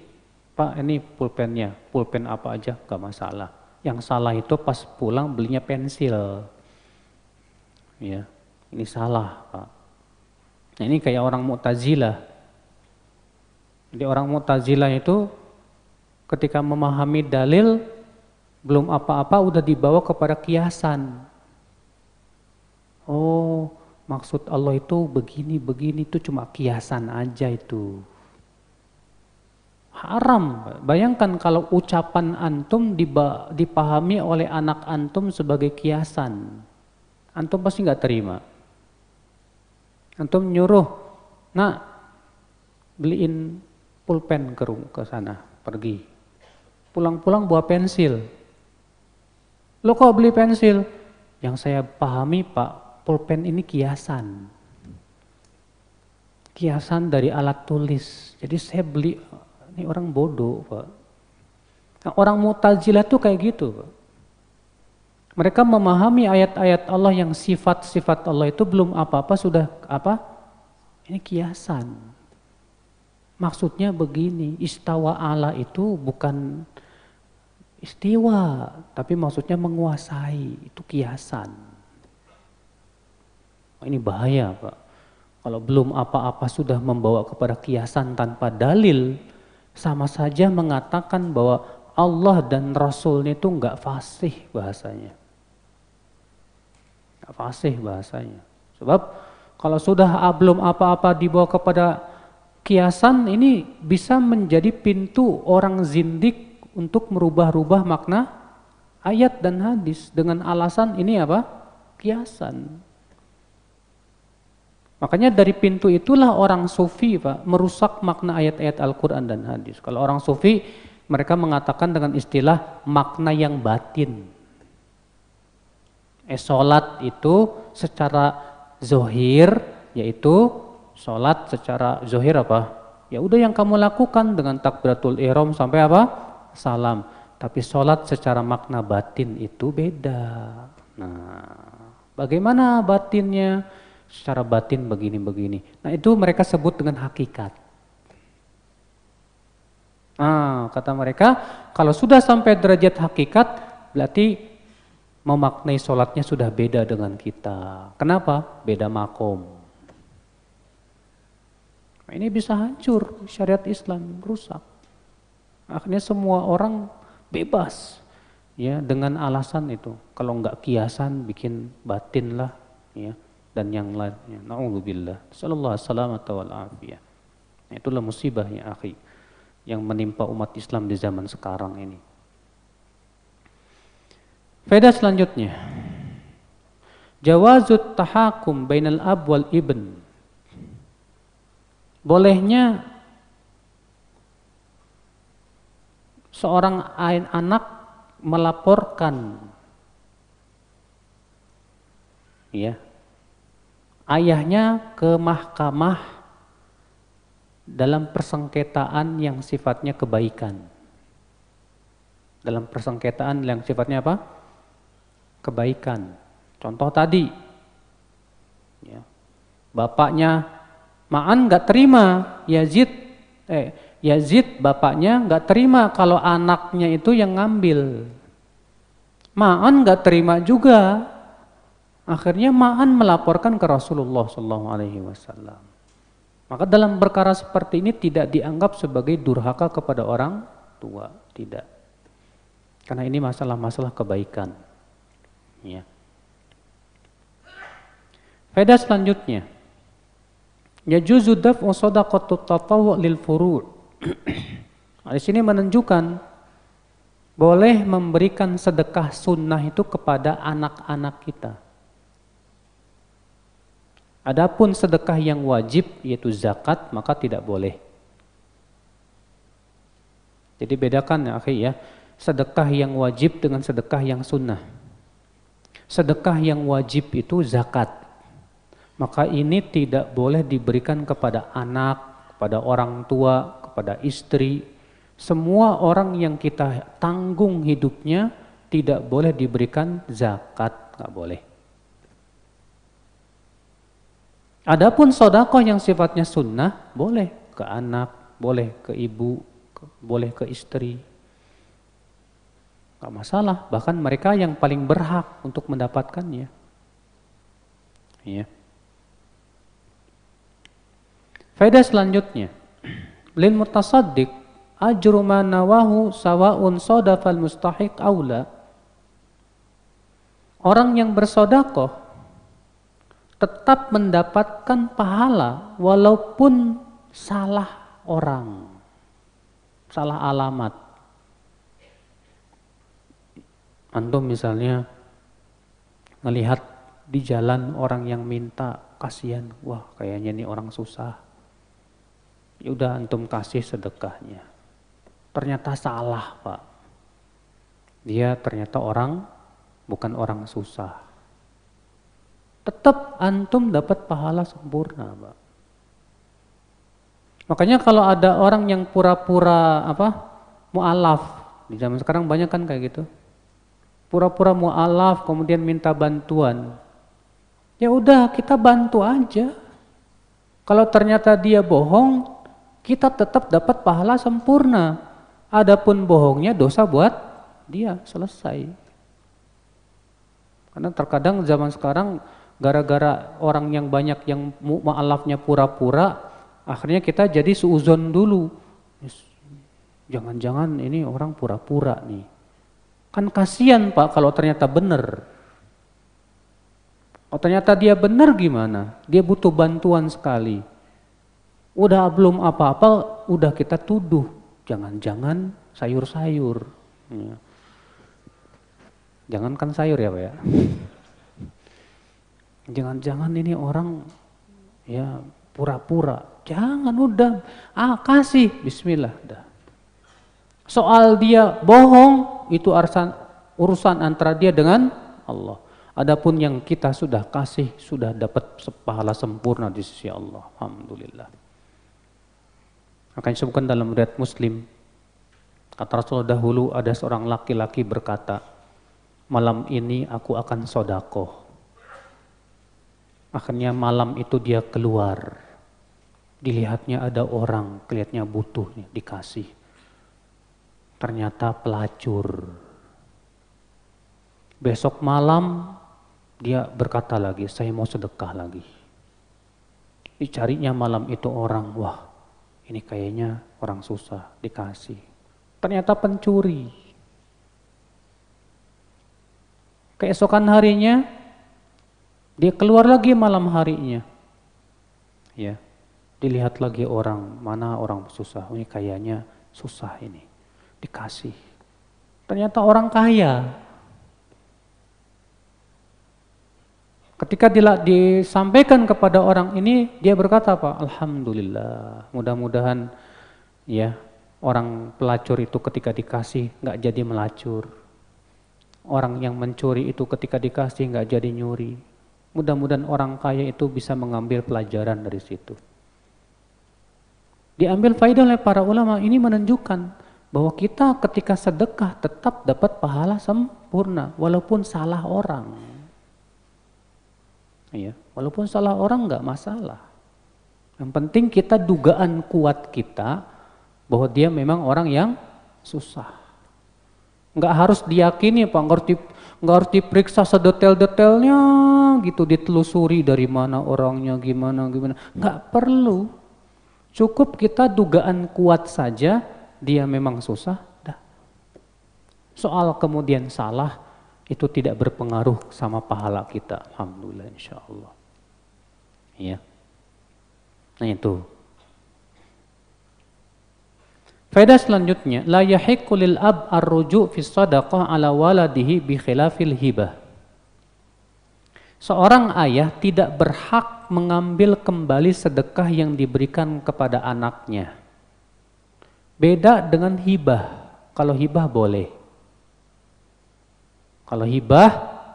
Pak ini pulpennya, pulpen apa aja, gak masalah. Yang salah itu pas pulang belinya pensil. Ya, ini salah, Pak. Nah, ini kayak orang Mu'tazilah. Jadi orang Mu'tazilah itu ketika memahami dalil belum apa-apa udah dibawa kepada kiasan. Oh, maksud Allah itu begini itu cuma kiasan aja itu. Haram. Bayangkan kalau ucapan antum dipahami oleh anak antum sebagai kiasan. Antum pasti nggak terima. Antum nyuruh, nak beliin pulpen ke sana, pergi. Pulang-pulang bawa pensil. Lo kok beli pensil? Yang saya pahami Pak, pulpen ini kiasan. Kiasan dari alat tulis. Jadi saya beli, ini orang bodoh Pak. Nah, orang Mu'tazilah tuh kayak gitu Pak. Mereka memahami ayat-ayat Allah yang sifat-sifat Allah itu belum apa-apa sudah apa? Ini kiasan. Maksudnya begini, istawa Allah itu bukan istiwa, tapi maksudnya menguasai, itu kiasan. Ini bahaya Pak. Kalau belum apa-apa sudah membawa kepada kiasan tanpa dalil, sama saja mengatakan bahwa Allah dan Rasulnya itu enggak fasih bahasanya. Fasih bahasanya. Sebab kalau sudah belum apa-apa dibawa kepada kiasan, ini bisa menjadi pintu orang zindik untuk merubah-rubah makna ayat dan hadis dengan alasan ini apa? Kiasan. Makanya dari pintu itulah orang sufi Pak merusak makna ayat-ayat Al-Quran dan hadis. Kalau orang sufi mereka mengatakan dengan istilah makna yang batin. Sholat itu secara zohir, yaitu sholat secara zohir apa? Ya udah yang kamu lakukan dengan takbiratul ihram sampai apa? Salam. Tapi sholat secara makna batin itu beda. Nah, bagaimana batinnya? Secara batin begini-begini. Nah itu mereka sebut dengan hakikat. Nah, kata mereka, kalau sudah sampai derajat hakikat, berarti memaknai sholatnya sudah beda dengan kita. Kenapa? Beda makom. Nah, ini bisa hancur syariat Islam, rusak. Akhirnya semua orang bebas, ya dengan alasan itu. Kalau enggak kiasan, bikin batin lah, ya dan yang lainnya. Na'udzubillah. Sallallahu alaihi wasallam. Itulah musibah ya akhi yang menimpa umat Islam di zaman sekarang ini. Faedah selanjutnya, Jawazut tahakum bainal ab wal ibn. Bolehnya seorang anak melaporkan ya ayahnya ke mahkamah dalam persengketaan yang sifatnya kebaikan. Dalam persengketaan yang sifatnya apa? Kebaikan. Contoh tadi, ya, bapaknya Ma'an nggak terima Yazid bapaknya nggak terima kalau anaknya itu yang ngambil. Ma'an nggak terima juga. Akhirnya Ma'an melaporkan ke Rasulullah SAW. Maka dalam perkara seperti ini tidak dianggap sebagai durhaka kepada orang tua, tidak. Karena ini masalah-masalah kebaikan. Ya. Faedah selanjutnya, yajuzu daf'u shadaqatut tatawwu' lil furu'. Di sini menunjukkan boleh memberikan sedekah sunnah itu kepada anak-anak kita. Adapun sedekah yang wajib yaitu zakat maka tidak boleh. Jadi bedakan ya akhi ya, sedekah yang wajib dengan sedekah yang sunnah. Sedekah yang wajib itu zakat. Maka ini tidak boleh diberikan kepada anak, kepada orang tua, kepada istri. Semua orang yang kita tanggung hidupnya tidak boleh diberikan zakat, nggak boleh. Adapun sedekah yang sifatnya sunnah boleh ke anak, boleh ke ibu, boleh ke istri. Gak masalah, bahkan mereka yang paling berhak untuk mendapatkannya. Ya. Faedah selanjutnya, lil mutasaddiq ajru ma nawahu sawa'un sadafal mustahiq aula. Orang yang bersedekah tetap mendapatkan pahala walaupun salah orang, salah alamat. Antum misalnya ngelihat di jalan orang yang minta, kasihan, wah kayaknya ini orang susah. Ya udah antum kasih sedekahnya. Ternyata salah, Pak. Dia ternyata bukan orang susah. Tetap antum dapat pahala sempurna, Pak. Makanya kalau ada orang yang pura-pura mu'alaf, di zaman sekarang banyak kan kayak gitu. Pura-pura mu'alaf kemudian minta bantuan. Ya udah kita bantu aja. Kalau ternyata dia bohong, kita tetap dapat pahala sempurna. Adapun bohongnya dosa buat dia, selesai. Karena terkadang zaman sekarang gara-gara orang yang banyak yang mu'alafnya pura-pura, akhirnya kita jadi suuzon dulu. Jangan-jangan ini orang pura-pura nih. Kan kasihan Pak kalau ternyata benar. Oh ternyata dia benar gimana? Dia butuh bantuan sekali. Udah belum apa-apa, udah kita tuduh. Jangan-jangan sayur-sayur. Ya. Jangankan sayur ya Pak ya. Jangan-jangan ini orang ya pura-pura. Jangan udah, kasih bismillah dah. Soal dia bohong itu urusan antara dia dengan Allah. Adapun yang kita sudah kasih sudah dapat pahala sempurna di sisi Allah. Alhamdulillah. Akan disebutkan dalam riwayat Muslim, kata Rasulullah dahulu ada seorang laki-laki berkata, malam ini aku akan sedekah. Akhirnya malam itu dia keluar, dilihatnya ada orang, kelihatannya butuh, dikasih. Ternyata pelacur. Besok malam dia berkata lagi, saya mau sedekah lagi. Dicarinya malam itu orang, wah ini kayaknya orang susah, dikasih. Ternyata pencuri. Keesokan harinya dia keluar lagi malam harinya. Ya. Dilihat lagi orang, mana orang susah. Ini kayaknya susah ini. Dikasih. Ternyata orang kaya. Ketika disampaikan kepada orang ini, dia berkata apa? Alhamdulillah, mudah-mudahan ya orang pelacur itu ketika dikasih nggak jadi melacur. Orang yang mencuri itu ketika dikasih nggak jadi nyuri. Mudah-mudahan orang kaya itu bisa mengambil pelajaran dari situ. Diambil faidah oleh para ulama, ini menunjukkan bahwa kita ketika sedekah tetap dapat pahala sempurna walaupun salah orang. Ya, walaupun salah orang nggak masalah. Yang penting kita dugaan kuat kita bahwa dia memang orang yang susah. Nggak harus diyakini, Pak, nggak harus diperiksa sedetail-detailnya gitu, ditelusuri dari mana orangnya, gimana. Nggak perlu. Cukup kita dugaan kuat saja dia memang susah. Dah. Soal kemudian salah itu tidak berpengaruh sama pahala kita, alhamdulillah, insyaallah. Ya. Nah itu. Faedah selanjutnya, la yahiqqu lil ab ar-ruju' fi shadaqah ala waladihi bi khilafil hibah. Seorang ayah tidak berhak mengambil kembali sedekah yang diberikan kepada anaknya. Beda dengan hibah. Kalau hibah boleh. Kalau hibah,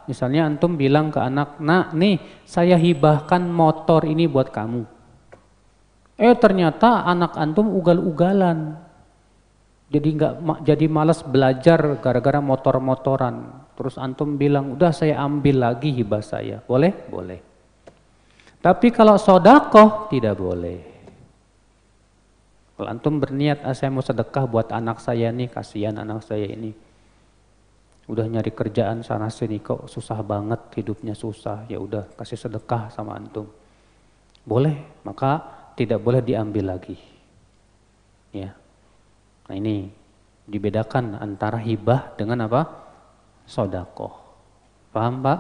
misalnya antum bilang ke anak, "Nak, nih saya hibahkan motor ini buat kamu." Ternyata anak antum ugal-ugalan. Jadi malas belajar gara-gara motor-motoran. Terus antum bilang, "Udah saya ambil lagi hibah saya." Boleh? Boleh. Tapi kalau sedekah tidak boleh. Kalau antum berniat, saya mau sedekah buat anak saya nih, kasihan anak saya ini. Udah nyari kerjaan sana sini kok susah banget, hidupnya susah. Ya udah kasih sedekah sama antum. Boleh, maka tidak boleh diambil lagi. Ya. Nah ini dibedakan antara hibah dengan apa? Sedekah. Paham, Pak?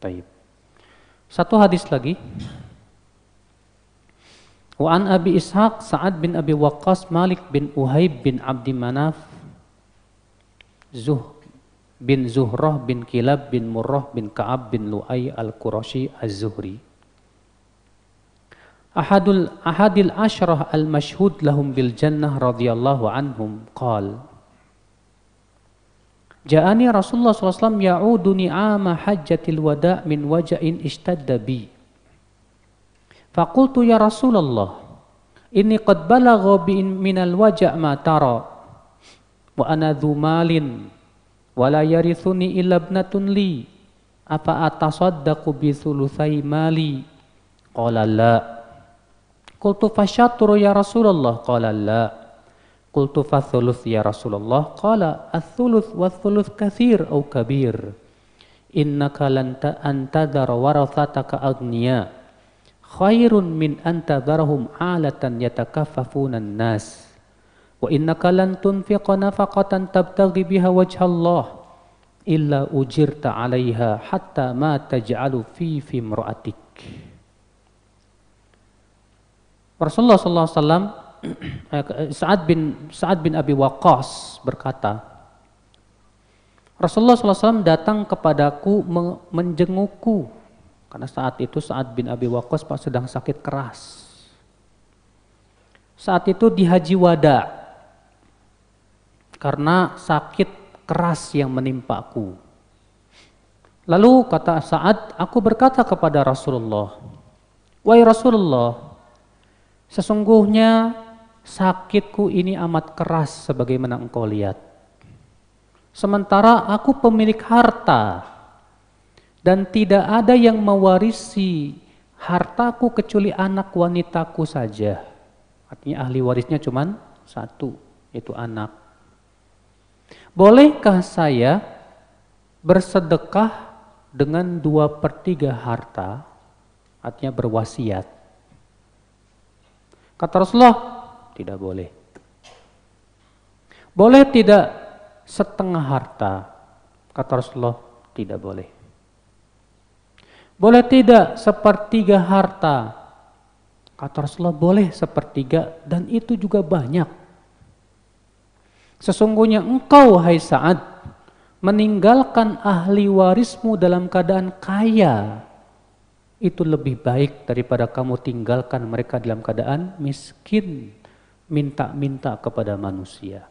Baik. Satu hadis lagi. Wa an Abi Ishaq Sa'ad bin Abi Waqqas Malik bin Uhaib bin Abdi Manaf bin Zuhrah bin Kilab bin Murrah bin Ka'ab bin Lu'ay al-Qurashi az-Zuhri. Ahadil asyrah al-mashhud lahum bil jannah radhiyallahu anhum qal Ja'ani Rasulullah SAW ya'uduni ama hajjatil wada' min waja'in ishtadda bi. Faqultu ya Rasulullah inni qad balagha bi minal waja' ma tara wa ana dhu malin wala yarithuni illa ibnatun li apa atasaddaqu bi thulutsai mali qala la qultu fashatru ya Rasulullah qala la qultu fathuluts ya Rasulullah qala ats-thuluts wath-thuluts katsir au kabir innaka lan antadhara warathataka aghniya khairun min antadharhum alatan yatakaffafuna an-nas wa innaka lan tunfiqa nafaqatan tabtaghi biha wajhallah illa ujirta 'alaiha hatta ma taj'alu fi imra'atik. Rasulullah sallallahu alaihi wasallam Sa'ad bin Abi Waqqas berkata, Rasulullah sallallahu alaihi wasallam datang kepadaku menjengukku karena saat itu Sa'ad bin Abi Waqqas sedang sakit keras. Saat itu di Haji Wada. Karena sakit keras yang menimpaku. Lalu kata Sa'ad, aku berkata kepada Rasulullah, "Wahai Rasulullah, sesungguhnya sakitku ini amat keras sebagaimana engkau lihat. Sementara aku pemilik harta dan tidak ada yang mewarisi hartaku kecuali anak wanitaku saja." Artinya ahli warisnya cuma satu, yaitu anak. Bolehkah saya bersedekah dengan 2/3 harta, artinya berwasiat? Kata Rasulullah, tidak boleh. Boleh tidak setengah harta? Kata Rasulullah, tidak boleh. Boleh tidak 1/3 harta? Kata Rasulullah, boleh 1/3 dan itu juga banyak. Sesungguhnya engkau, hai Sa'ad, meninggalkan ahli warismu dalam keadaan kaya itu lebih baik daripada kamu tinggalkan mereka dalam keadaan miskin, minta-minta kepada manusia.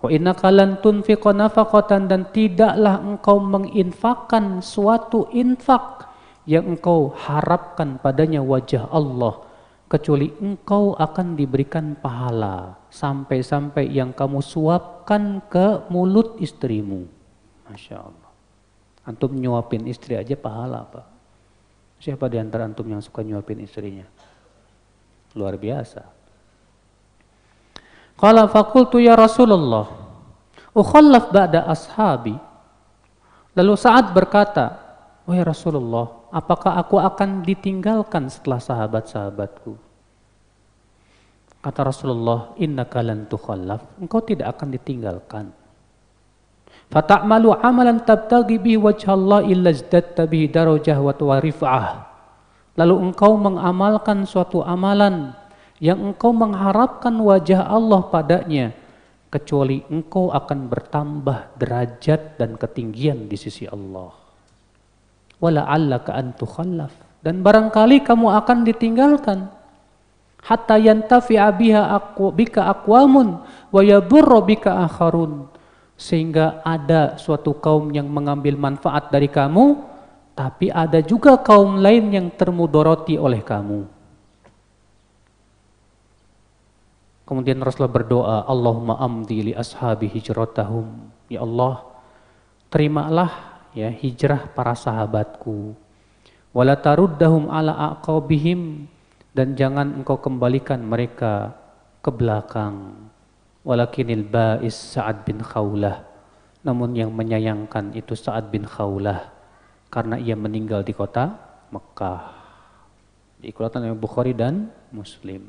Wa innaka lan tunfiqa nafaqatan, dan tidaklah engkau menginfakkan suatu infak yang engkau harapkan padanya wajah Allah, kecuali engkau akan diberikan pahala sampai-sampai yang kamu suapkan ke mulut istrimu. Masya Allah. Antum nyuapin istri aja pahala, Pak. Siapa di antara antum yang suka nyuapin istrinya? Luar biasa. Qala faqultu ya Rasulullah, ukhallaf ba'da ashabi. Lalu Sa'ad berkata, wahai Rasulullah, apakah aku akan ditinggalkan setelah sahabat-sahabatku? Kata Rasulullah, innaka lan tukhallaf, engkau tidak akan ditinggalkan. Fata'malu amalan tabtaghi bihi wajhallah illa izdatta bihi darajah wa rif'ah. Lalu engkau mengamalkan suatu amalan yang engkau mengharapkan wajah Allah padanya, kecuali engkau akan bertambah derajat dan ketinggian di sisi Allah. Wala'allaka an tukhallaf, dan barangkali kamu akan ditinggalkan. Hatta yantafi'a bika aqwamun wa yadurra bika akharun, sehingga ada suatu kaum yang mengambil manfaat dari kamu, tapi ada juga kaum lain yang termudarati oleh kamu. Kemudian Rasulullah berdoa, Allahumma amdi li ashabi hijratahum. Ya Allah, terimalah ya hijrah para sahabatku. Wala taruddahum ala aqabihim, dan jangan engkau kembalikan mereka ke belakang. Walakinil ba'is Sa'ad bin Khawlah, namun yang menyayangkan itu Sa'ad bin Khawlah, karena ia meninggal di kota Mekah. Dikeluarkan oleh Bukhari dan Muslim.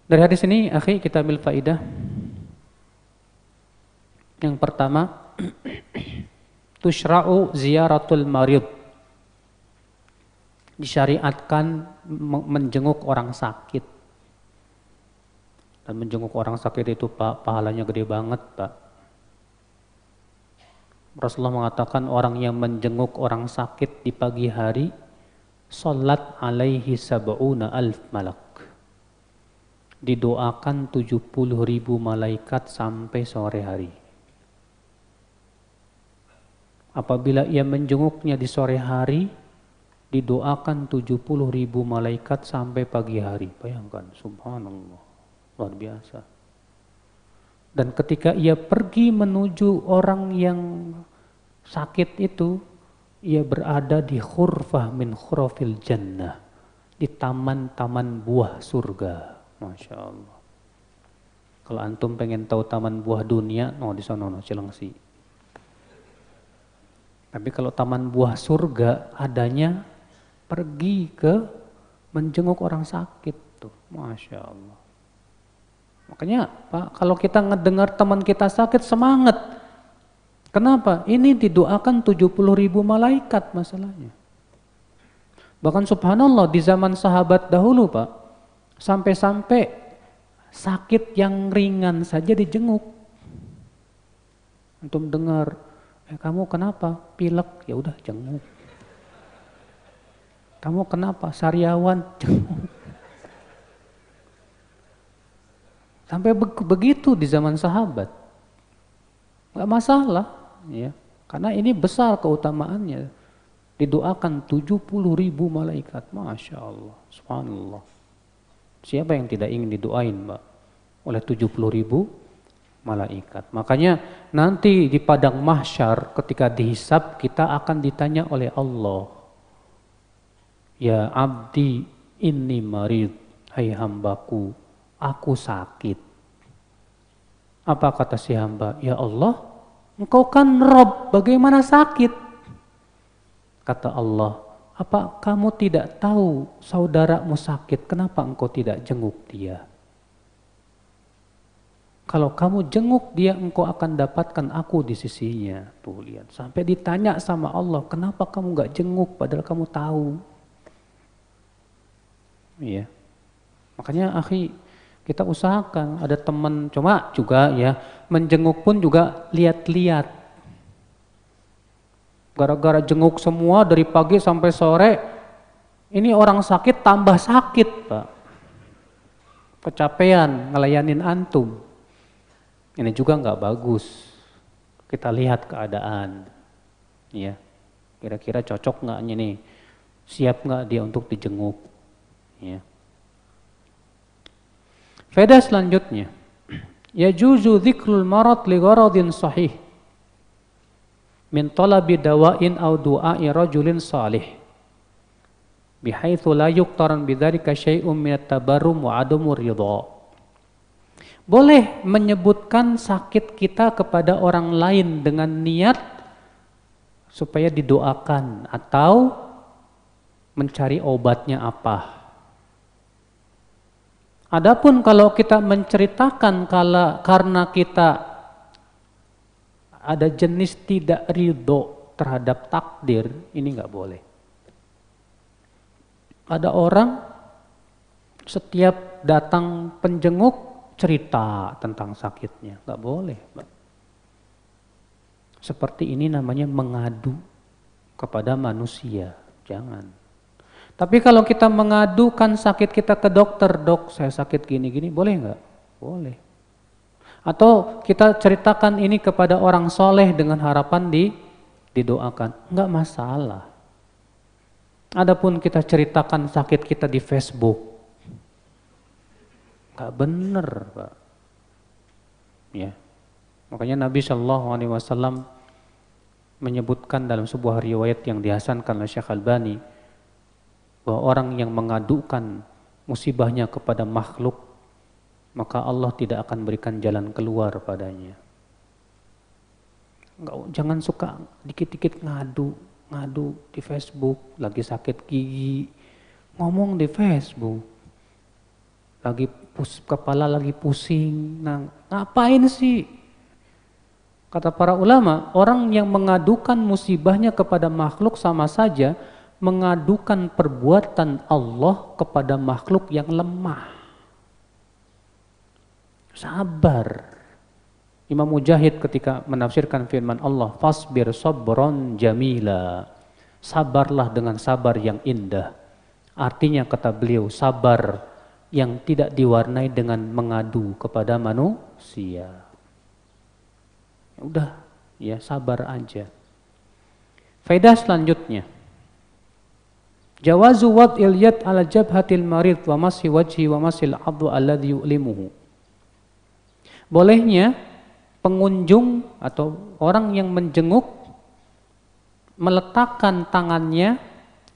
Dari hadis ini, akhi, kita ambil faidah. Yang pertama, tushra'u ziyaratul marid. Disyariatkan menjenguk orang sakit. Dan menjenguk orang sakit itu, Pak, pahalanya gede banget, Pak. Rasulullah mengatakan orang yang menjenguk orang sakit di pagi hari, salat alaihi sab'una alf malak. Didoakan 70.000 malaikat sampai sore hari. Apabila ia menjenguknya di sore hari, didoakan 70.000 malaikat sampai pagi hari. Bayangkan, subhanallah, luar biasa. Dan ketika ia pergi menuju orang yang sakit itu, ia berada di khurfah min khurafil jannah, di taman-taman buah surga. Masya Allah. Kalau antum pengen tahu taman buah dunia, di sana Cilengsi. Tapi kalau taman buah surga adanya pergi ke menjenguk orang sakit tuh, Masya Allah. Makanya Pak, kalau kita ngedengar teman kita sakit, semangat. Kenapa? Ini didoakan 70.000 malaikat masalahnya. Bahkan subhanallah di zaman sahabat dahulu, Pak, sampai-sampai sakit yang ringan saja dijenguk. Antum dengar, kamu kenapa? Pilek, ya udah jenguk. Kamu kenapa? Sariawan, jenguk. Sampai begitu di zaman sahabat. Enggak masalah, ya. Karena ini besar keutamaannya. Didoakan 70.000 malaikat. Masya Allah, subhanallah. Siapa yang tidak ingin didoain, Mbak? Oleh 70.000 malaikat. Makanya nanti di padang mahsyar ketika dihisab, kita akan ditanya oleh Allah. Ya abdi inni marid, hai hambaku, aku sakit. Apa kata si hamba? Ya Allah, engkau kan Rabb, bagaimana sakit? Kata Allah, apa kamu tidak tahu saudaramu sakit, kenapa engkau tidak jenguk dia? Kalau kamu jenguk dia, engkau akan dapatkan aku di sisinya. Tuh lihat, sampai ditanya sama Allah, kenapa kamu gak jenguk padahal kamu tahu? Iya. Makanya akhi, Kita usahakan, ada teman, cuma juga ya, menjenguk pun juga lihat-lihat. Gara-gara jenguk semua dari pagi sampai sore, ini orang sakit tambah sakit, Pak. Kecapean ngelayanin antum. Ini juga nggak bagus. Kita lihat keadaan, ya. Kira-kira cocok nggak nih? Siap nggak dia untuk dijenguk? Ya. Faedah selanjutnya, yajuzu dzikrul marad li gharadin sahih min talabi dawa'in aw du'a'i rajulin salih bihaitsu la yuqtaran bidzalika syai'un min at-tabarrum wa 'adamur ridha. Boleh menyebutkan sakit kita kepada orang lain dengan niat supaya didoakan atau mencari obatnya apa. Adapun kalau kita menceritakan karena kita ada jenis tidak ridho terhadap takdir, ini nggak boleh. Ada orang setiap datang penjenguk cerita tentang sakitnya, nggak boleh. Seperti ini namanya mengadu kepada manusia, jangan. Tapi kalau kita mengadukan sakit kita ke dokter, dok saya sakit gini-gini, boleh nggak? Boleh. Atau kita ceritakan ini kepada orang soleh dengan harapan didoakan, nggak masalah. Adapun kita ceritakan sakit kita di Facebook, nggak bener, Pak. Ya, makanya Nabi Shallallahu Alaihi Wasallam menyebutkan dalam sebuah riwayat yang dihasankan oleh Syekh Albani, bahwa orang yang mengadukan musibahnya kepada makhluk, maka Allah tidak akan berikan jalan keluar padanya. Jangan suka dikit-dikit ngadu di Facebook, lagi sakit gigi, ngomong di Facebook, lagi kepala lagi pusing, nah ngapain sih? Kata para ulama, orang yang mengadukan musibahnya kepada makhluk sama saja mengadukan perbuatan Allah kepada makhluk yang lemah. Sabar. Imam Mujahid ketika menafsirkan firman Allah, fasbir sabron jamila. Sabarlah dengan sabar yang indah. Artinya kata beliau, sabar yang tidak diwarnai dengan mengadu kepada manusia. Udah, ya sabar aja. Faedah selanjutnya, jawazu wad'il yad ala jabhatil marid wa masih wajhi wa masil adhu alladhi yu'limuhu. Bolehnya pengunjung atau orang yang menjenguk meletakkan tangannya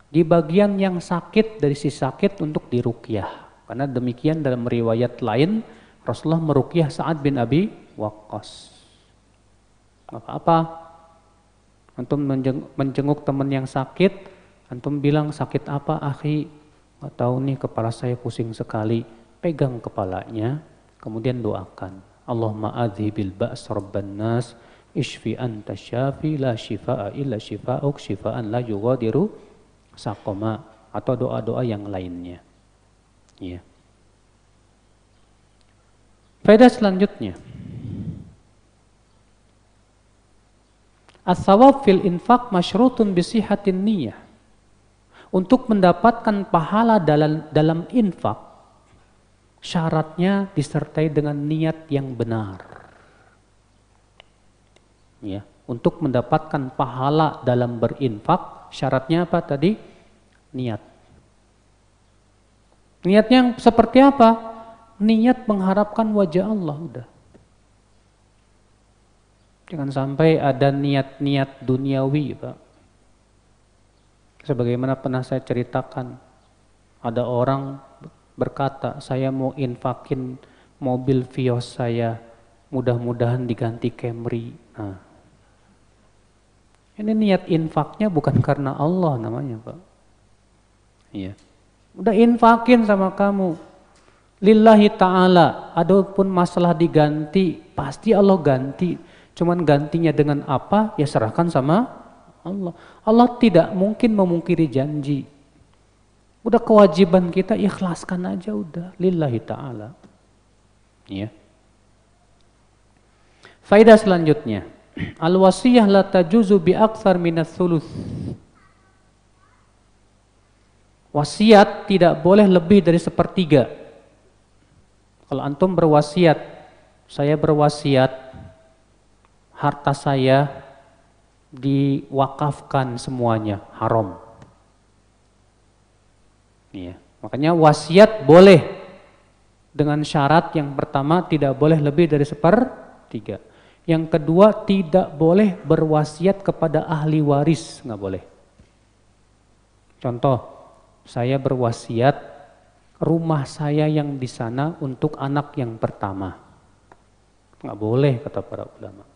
di bagian yang sakit dari si sakit untuk diruqyah. Karena demikian dalam riwayat lain Rasulullah meruqyah Sa'ad bin Abi Waqqas. Apa-apa, antum menjenguk teman yang sakit, antum bilang sakit apa akhi? Nggak tahu nih, kepala saya pusing sekali. Pegang kepalanya, kemudian doakan. Allahumma adhibil ba's rabban nas, ishfi anta syafi la shifaa illa shifaa'uk shifaan la yughadiru saqama, atau doa-doa yang lainnya. Ya. Faedah selanjutnya, as-sawab fil infaq masyrutun bisihatin niyah. Untuk mendapatkan pahala dalam infak, syaratnya disertai dengan niat yang benar. Ya, untuk mendapatkan pahala dalam berinfak, syaratnya apa tadi? Niat. Niatnya yang seperti apa? Niat mengharapkan wajah Allah, udah. Jangan sampai ada niat-niat duniawi, Pak. Sebagaimana pernah saya ceritakan, ada orang berkata, saya mau infakin mobil Vios saya, mudah-mudahan diganti Camry. Nah, ini niat infaknya bukan karena Allah namanya, Pak. Iya. Udah infakin sama kamu, lillahi ta'ala, adapun masalah diganti, pasti Allah ganti. Cuman gantinya dengan apa, ya serahkan sama Allah. Allah tidak mungkin memungkiri janji. Udah kewajiban kita ikhlaskan aja udah, lillahi ta'ala. Ya. Faedah selanjutnya, al-wasiyah la tajuzu bi aktsar min ats-tsuluts. Wasiat tidak boleh lebih dari sepertiga. Kalau antum berwasiat, saya berwasiat harta saya diwakafkan semuanya, haram. Iya. Makanya wasiat boleh dengan syarat yang pertama tidak boleh lebih dari sepertiga. Yang kedua tidak boleh berwasiat kepada ahli waris, nggak boleh. Contoh, saya berwasiat rumah saya yang di sana untuk anak yang pertama. Nggak boleh kata para ulama.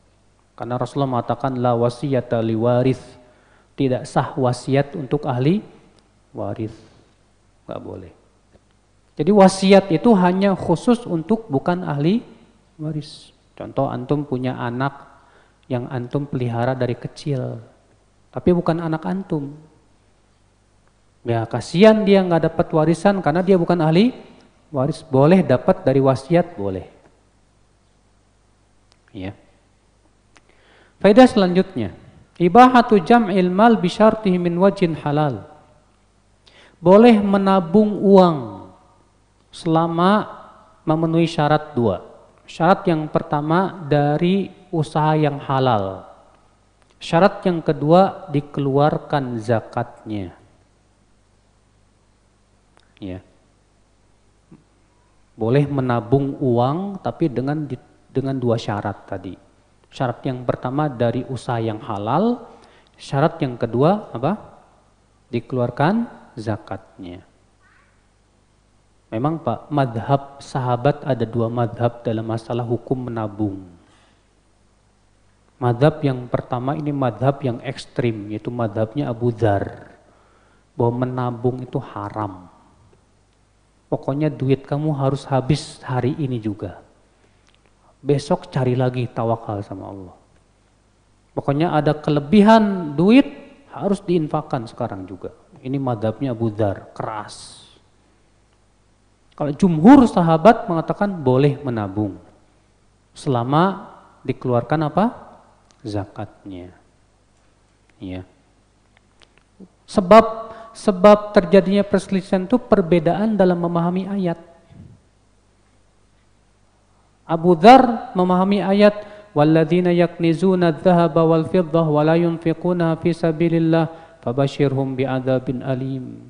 Karena Rasulullah mengatakan la wasiyata li waris. Tidak sah wasiat untuk ahli waris. Nggak boleh. Jadi wasiat itu hanya khusus untuk bukan ahli waris. Contoh antum punya anak yang antum pelihara dari kecil. Tapi bukan anak antum. Ya kasihan dia nggak dapat warisan karena dia bukan ahli waris. Boleh dapat dari wasiat, boleh. Ya. Faedah selanjutnya, ibahatu jam'il mal bi syartihi min wajhin halal. Boleh menabung uang selama memenuhi syarat dua. Syarat yang pertama dari usaha yang halal. Syarat yang kedua dikeluarkan zakatnya. Ya. Boleh menabung uang tapi dengan dua syarat tadi. Syarat yang pertama dari usaha yang halal, syarat yang kedua apa? Dikeluarkan zakatnya. Memang Pak, madhab sahabat ada dua madhab dalam masalah hukum menabung. Madhab yang pertama ini madhab yang ekstrim, yaitu madhabnya Abu Dzar. Bahwa menabung itu haram. Pokoknya duit kamu harus habis hari ini juga. Besok cari lagi, tawakal sama Allah. Pokoknya ada kelebihan duit harus diinfakkan sekarang juga. Ini madhabnya Abu Dzar, keras. Kalau jumhur sahabat mengatakan boleh menabung selama dikeluarkan apa? Zakatnya. Ya. Sebab terjadinya perselisihan itu perbedaan dalam memahami ayat. Abu Dzar memahami ayat walladzina yaknizuna adh-dhahaba wal fiddah wa la yunfiquna fi sabilillah fabashshirhum bi'adzabin alim.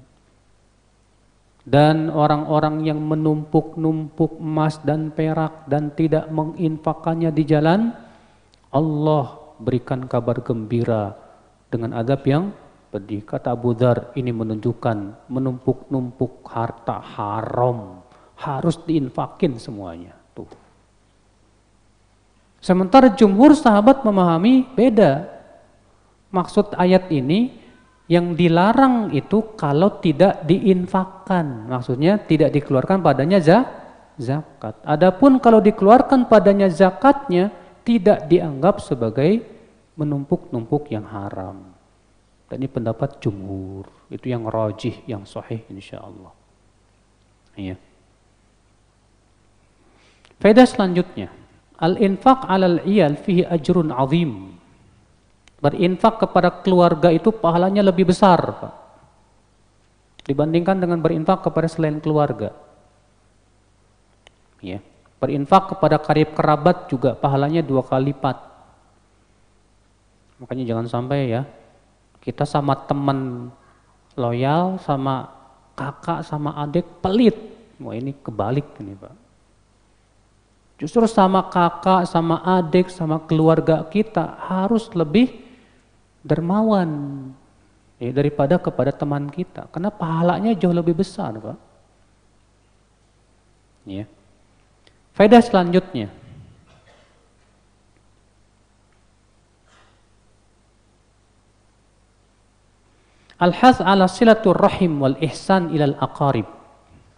Dan orang-orang yang menumpuk-numpuk emas dan perak dan tidak menginfakannya di jalan Allah, berikan kabar gembira dengan azab yang pedih. Kata Abu Dzar, ini menunjukkan menumpuk-numpuk harta haram, harus diinfakin semuanya. Tuh. Sementara jumhur sahabat memahami beda. Maksud ayat ini yang dilarang itu kalau tidak diinfakkan, maksudnya tidak dikeluarkan padanya zakat. Adapun kalau dikeluarkan padanya zakatnya tidak dianggap sebagai menumpuk-numpuk yang haram. Dan ini pendapat jumhur, itu yang rajih, yang sahih insyaallah. Iya. Faedah selanjutnya, al-infaq 'alal iyal fihi ajrun 'azim. Berinfak kepada keluarga itu pahalanya lebih besar, Pak, dibandingkan dengan berinfak kepada selain keluarga. Ya. Berinfak kepada karib kerabat juga pahalanya 2 kali lipat. Makanya jangan sampai ya, kita sama teman loyal, sama kakak, sama adik pelit. Wah ini kebalik ini Pak. Justru sama kakak, sama adik, sama keluarga kita harus lebih dermawan ya, daripada kepada teman kita, karena pahalanya jauh lebih besar Pak. Ya. Faedah selanjutnya, al-hath ala silatur rahim wal ihsan ilal aqarib.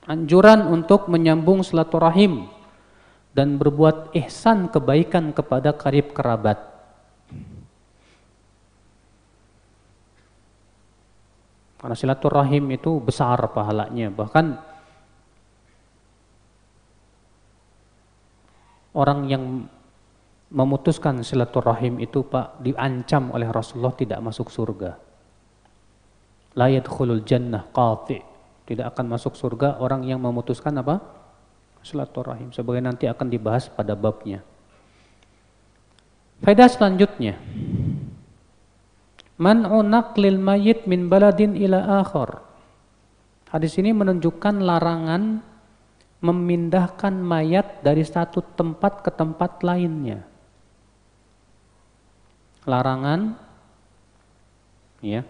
Anjuran untuk menyambung silaturahim dan berbuat ihsan kebaikan kepada karib kerabat. Karena silaturahim itu besar pahalanya, bahkan orang yang memutuskan silaturahim itu Pak diancam oleh Rasulullah tidak masuk surga. La yadkhulul jannah qati'. Tidak akan masuk surga orang yang memutuskan apa? Silaturahim. Sebagai nanti akan dibahas pada babnya. Faedah selanjutnya. Man'u naqlil mayyit min baladin ila akhar. Hadis ini menunjukkan larangan memindahkan mayat dari satu tempat ke tempat lainnya. Larangan ya.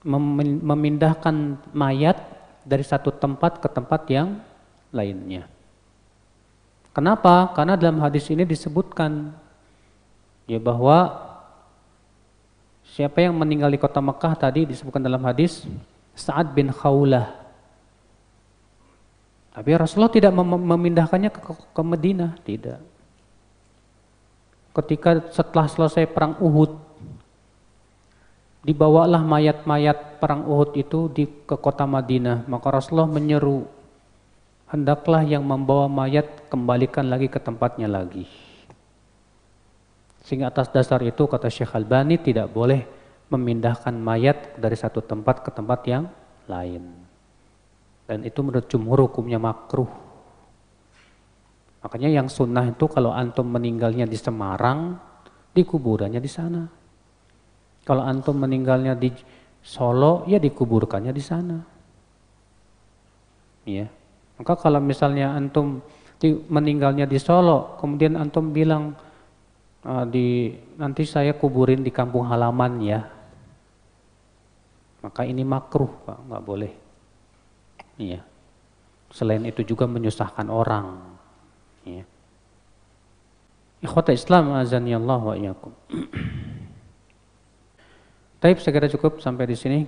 Memindahkan mayat dari satu tempat ke tempat yang lainnya. Kenapa? Karena dalam hadis ini disebutkan ya bahwa siapa yang meninggal di kota Mekah tadi disebutkan dalam hadis Sa'ad bin Khawlah. Tapi Rasulullah tidak memindahkannya ke Madinah, tidak. Ketika setelah selesai perang Uhud, dibawalah mayat-mayat perang Uhud itu ke kota Madinah, maka Rasulullah menyeru, hendaklah yang membawa mayat kembalikan lagi ke tempatnya lagi. Sehingga atas dasar itu kata Syekh Albani tidak boleh memindahkan mayat dari satu tempat ke tempat yang lain. Dan itu menurut jumhur hukumnya makruh. Makanya yang sunnah itu kalau antum meninggalnya di Semarang, dikuburannya di sana. Kalau antum meninggalnya di Solo, ya dikuburkannya di sana. Ya. Maka kalau misalnya antum meninggalnya di Solo, kemudian antum bilang nanti saya kuburin di kampung halaman ya, maka ini makruh Pak, nggak boleh. Iya. Selain itu juga menyusahkan orang. Ya. Ikhwata Islam azanillahu wa iyyakum. Taib, segera cukup sampai di sini.